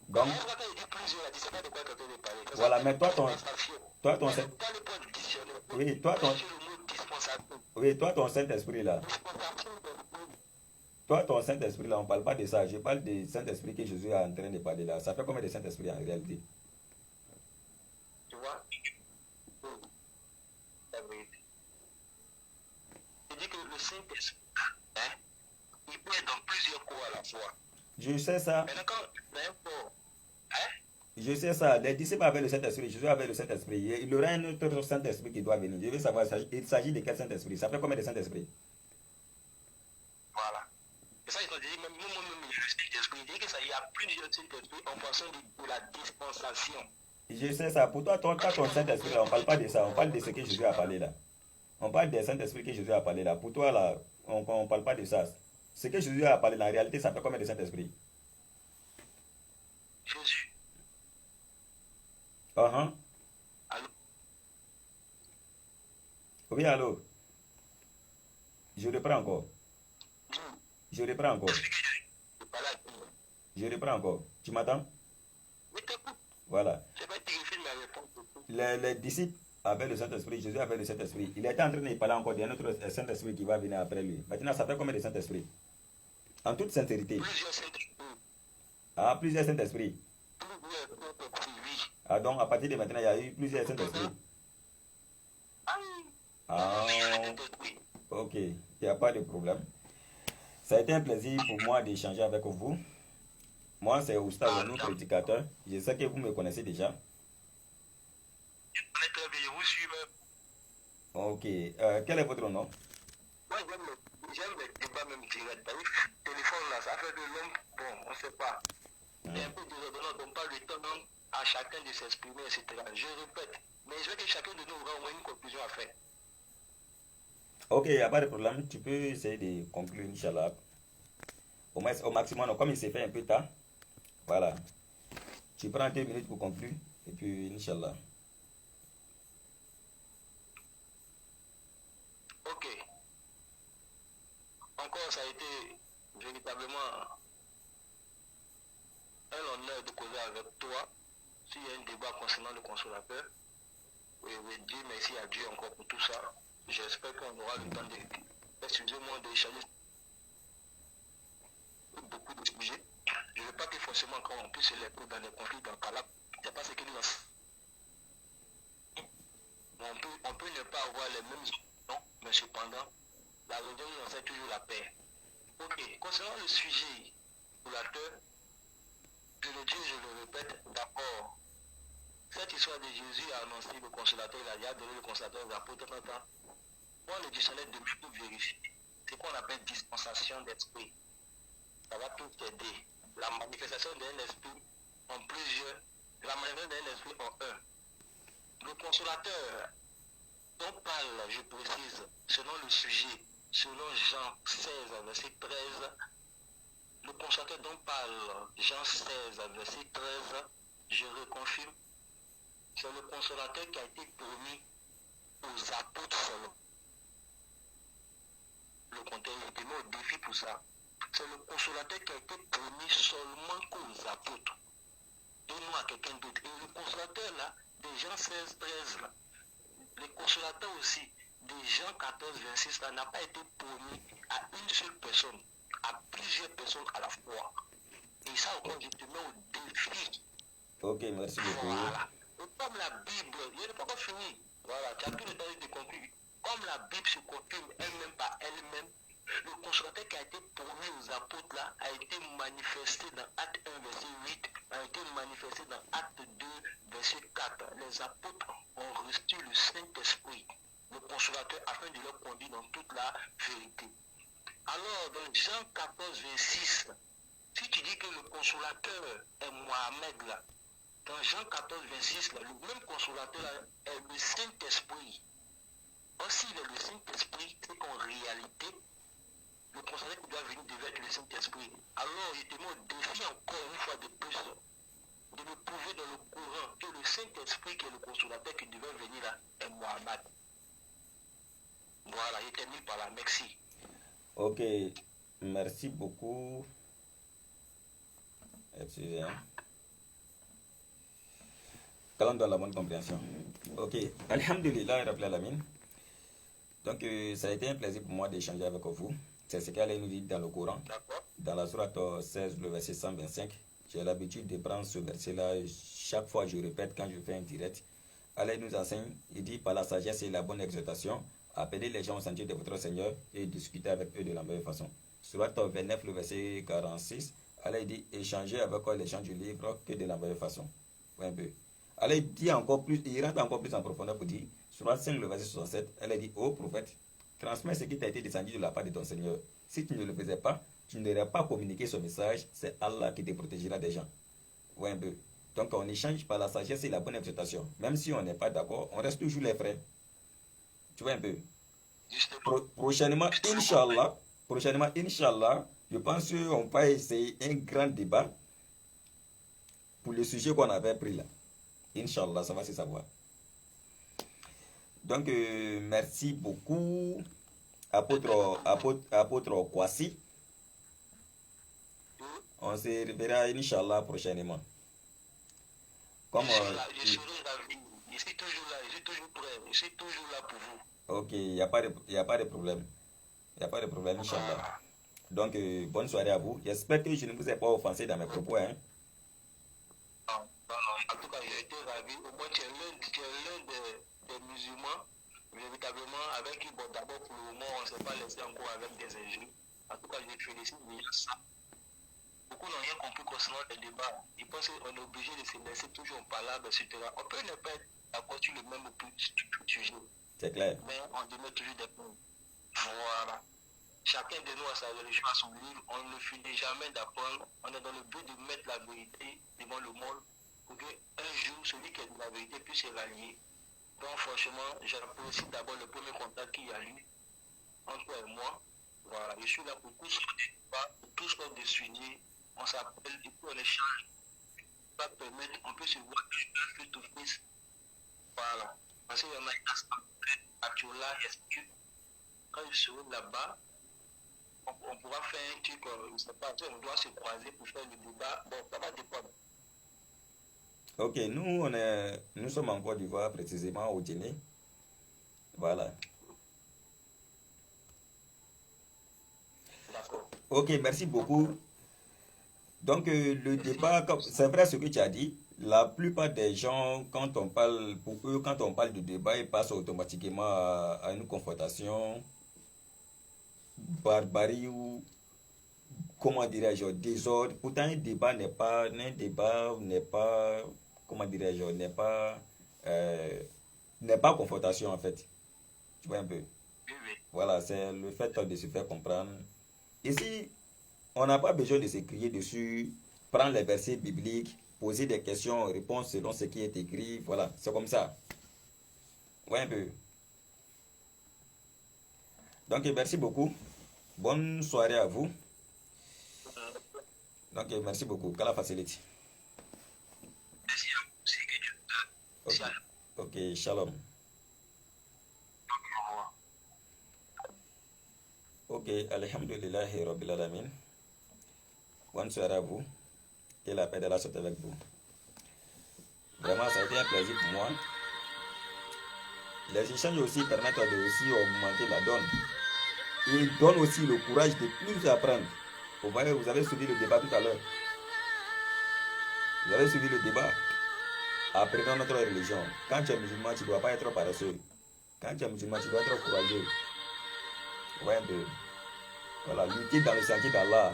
Donc, voilà, mais toi, ton oui, toi, ton Saint-Esprit là. Toi, ton Saint-Esprit là, on ne parle pas de ça. Je parle du Saint-Esprit que Jésus est en train de parler là. Ça fait combien de Saint-Esprit en réalité? Tu vois? Il dit que le Saint-Esprit, il peut être dans plusieurs corps à la fois. Je sais ça. Maintenant, quand je sais ça. Les disciples avaient le Saint-Esprit. Jésus avait le Saint-Esprit. Il y aura un autre Saint-Esprit qui doit venir. Je veux savoir, il s'agit de quel Saint-Esprit? Ça fait combien de Saint-Esprit? Voilà. Et ça, ils ont dit, même moi-même, le Saint-Esprit, il dit que ça, il y a plusieurs Saint-Esprit en fonction de la dispensation. Je sais ça. Pour toi, ton Saint-Esprit, là, on ne parle pas de ça. On parle de ce que Jésus a parlé là. On parle des Saint-Esprit que Jésus a parlé là. Pour toi, là, on ne parle pas de ça. Ce que Jésus a parlé, là, en réalité, ça fait combien de Saint-Esprit? Jésus. Allô? Oui, allô? Je reprends encore. Je reprends encore. Je reprends encore. Tu m'entends? Oui, t'écoute. Voilà. Je vais vérifier la réponse. Les disciples avaient le Saint-Esprit, Jésus avait le Saint-Esprit. Il était en train de parler encore d'un autre Saint-Esprit qui va venir après lui. Maintenant, ça fait combien de Saint-Esprit? En toute sincérité. Plusieurs Saint-Esprits. Ah, plusieurs Saint-Esprits. Plusieurs Saint-Esprit, oui. Ah, donc à partir de maintenant, il y a eu plusieurs Saint-Esprit. Ah, Ah, Saint-Esprit. ok, il n'y a pas de problème. Ça a été un plaisir pour moi d'échanger avec vous. Moi, c'est Oustaz, Ah, nous non. prédicateur. Je sais que vous me connaissez déjà. Je connais très bien, je vous suis même. Ok, quel est votre nom? Moi, j'aime les débats même directs. T'as vu, téléphone là, ça fait de l'homme, bon, on ne sait pas. C'est un peu désordonnant, on parle de temps à chacun de s'exprimer, etc. Je répète, mais je veux que chacun de nous aura au moins une conclusion à faire. Ok, il n'y a pas de problème. Tu peux essayer de conclure, Inch'Allah. Au maximum, non, comme il s'est fait un peu tard, voilà. Tu prends 2 minutes pour conclure, et puis Inch'Allah. Ok, encore ça a été véritablement un honneur de causer avec toi. S'il y a un débat concernant le consolateur, et Dieu merci à Dieu encore pour tout ça. J'espère qu'on aura le temps de, excusez-moi, d'échanger beaucoup de sujets. Je ne veux pas que forcément quand on puisse les prendre dans des conflits dans le là, c'est pas ce que nous on peut ne pas avoir les mêmes opinions, mais cependant, la religion nous enseigne toujours la paix. Ok, concernant le sujet consolateur, je le dis, je le répète, d'abord, cette histoire de Jésus a annoncé le consolateur, il a donné le consolateur aux apôtres. Moi, le dictionnaire de tout vérifier. C'est qu'on appelle dispensation d'esprit. Ça va tout aider. La manifestation d'un esprit en plusieurs, la manifestation d'un esprit en un. Le consolateur dont parle, je précise, selon le sujet, selon Jean 16, verset 13, le consolateur dont parle Jean 16, verset 13, je reconfirme, c'est le consolateur qui a été promis aux apôtres seulement. Le contexte était mis au défi pour ça. C'est le consolateur qui a été promis seulement qu'aux apôtres. Et non à quelqu'un d'autre. Et le consolateur là, des Jean 16, 13 là, le consolateur aussi, des Jean 14, 26 là, n'a pas été promis à une seule personne, à plusieurs personnes à la fois. Et ça, encore, je te mets au défi. Ok, merci beaucoup. Voilà. Et comme la Bible, il n'est pas encore fini. Voilà, tu as tout le temps de conclure. Comme la Bible se confirme elle-même par elle-même, le consolateur qui a été promis aux apôtres là a été manifesté dans Acte 1, verset 8, a été manifesté dans Acte 2, verset 4. Les apôtres ont reçu le Saint-Esprit, le consolateur, afin de leur conduire dans toute la vérité. Alors, dans Jean 14, 26, si tu dis que le consolateur est Mohamed là, dans Jean 14, 26, là, le même consolateur là, est le Saint-Esprit. Aussi, il est le Saint-Esprit, c'est qu'en réalité, le consolateur qui doit venir devait être le Saint-Esprit. Alors, il te met au défi encore une fois de plus de me prouver dans le courant que le Saint-Esprit qui est le consolateur qui devait venir là est Mohamed. Voilà, il termine par là. Merci. Ok, merci beaucoup. Excusez, hein. Qu'Allah donne la bonne compréhension. Ok, Alhamdulillah, Rabbil Alamin. Donc, ça a été un plaisir pour moi d'échanger avec vous. C'est ce qu'elle nous dit dans le Coran. Dans la sourate 16, le verset 125. J'ai l'habitude de prendre ce verset-là. Chaque fois, je répète quand je fais un direct. Allah nous enseigne, il dit par la sagesse et la bonne exhortation, appelez les gens au sentier de votre Seigneur et discutez avec eux de la meilleure façon. Sourate 29, le verset 46. Allah dit, échangez avec eux les gens du livre que de la meilleure façon. Un peu. Allah dit encore plus, il rentre encore plus en profondeur pour dire, Sourate 5, le verset 67, elle dit, ô prophète, transmets ce qui t'a été descendu de la part de ton Seigneur. Si tu ne le faisais pas, tu n'aurais pas communiqué ce message, c'est Allah qui te protégera des gens. Ouais, un peu. Donc on échange par la sagesse et la bonne exhortation. Même si on n'est pas d'accord, on reste toujours les frères. Tu vois un peu. Prochainement, Inch'Allah, je pense qu'on va essayer un grand débat pour le sujet qu'on avait pris là. Inch'Allah, ça va se savoir. Donc, merci beaucoup, apôtre Kwasi. On se reverra, Inch'Allah, prochainement. Comme, je suis ravi. Je suis toujours là, je suis toujours prêt, je suis toujours là pour vous. ok, il n'y a pas de problème. Il n'y a pas de problème, Inch'Allah. Donc, bonne soirée à vous. J'espère que je ne vous ai pas offensé dans mes propos. Hein. Non, En tout cas, j'ai été ravi. Au moins, tu es l'un des musulmans, véritablement, avec qui, bon, d'abord, pour le moment, on ne s'est pas laissé encore avec des injures. En tout cas, je te félicite déjà ça. Beaucoup n'ont rien compris concernant les débats. Ils pensent qu'on est obligé de se laisser toujours en parole, etc. On peut ne pas être d'accord sur le même sujet. C'est clair. Mais on demeure toujours des points. Voilà. Chacun de nous a sa religion, a son livre. On ne finit jamais d'apprendre. On est dans le but de mettre la vérité devant le monde pour qu'un jour, celui qui est de la vérité puisse se rallier. Donc, franchement, j'apprécie d'abord le premier contact qu'il y a eu entre toi et moi. Voilà. Je suis là pour tous sortes de débats, pour tous sortes de sujets. On s'appelle et puis on échange. Ça permet, on peut se voir face to face. Voilà. Parce qu'il y en a qui sont actuellement, est-ce que quand ils seront là-bas, on pourra faire un truc, je ne sais pas, on doit se croiser pour faire le débat. Bon, ça va dépendre. Ok, nous sommes en Côte d'Ivoire, précisément au Guinée. Voilà. D'accord. Ok, merci beaucoup. Donc, le débat, c'est vrai ce que tu as dit. La plupart des gens, quand on parle, pour eux, quand on parle de débat, ils passent automatiquement à une confrontation, barbarie ou, comment dirais-je, désordre. Pourtant, un débat n'est pas, comment dirais-je, n'est pas confrontation en fait. Tu vois un peu. Oui, oui. Voilà, c'est le fait de se faire comprendre. Ici, on n'a pas besoin de se crier dessus, prendre les versets bibliques, poser des questions, répondre selon ce qui est écrit. Voilà, c'est comme ça. Ouais, un peu. Donc, merci beaucoup. Bonne soirée à vous. Donc, merci beaucoup. Qu'Allah facilite. Merci à vous. C'est que Dieu te Ok, ok, shalom. Ok, alhamdulillahi rabbil alamin. Bonne soirée à vous. Que la paix de la soit avec vous. Vraiment, ça a été un plaisir pour moi. Les échanges aussi permettent de aussi augmenter la donne. Et donnent aussi le courage de plus apprendre. Vous voyez, vous avez suivi le débat tout à l'heure. Vous avez suivi le débat. Apprenons notre religion. Quand tu es musulman, tu ne dois pas être paresseux. Quand tu es musulman, tu dois être courageux. Ouais, un peu. Voilà, lutter dans le sentier d'Allah.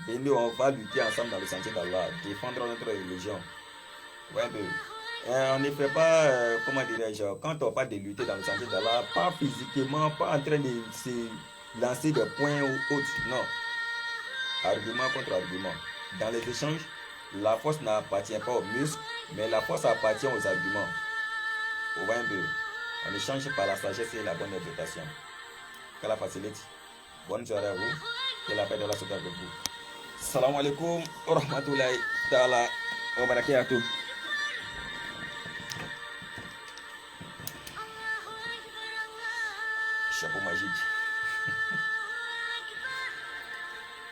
Venez, on va lutter ensemble dans le sentier d'Allah. Défendre notre religion. Ouais, un peu. On ne fait pas, comment dirais-je, quand on parle de lutter dans le sentier d'Allah, pas physiquement, pas en train de se lancer des points ou autres. Non. Argument contre argument. Dans les échanges, la force n'appartient pas aux muscles, mais la force appartient aux arguments. Au moins deux. On échange par la sagesse et la bonne interprétation. Qu'Allah facilite. Bonne soirée à vous. Que la paix de la soit avec vous. Salam alaikum wa rahmatullahi ta'ala wa barakatuh. Chapeau magique.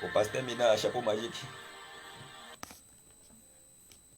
Au pasteur Mina, chapeau magique.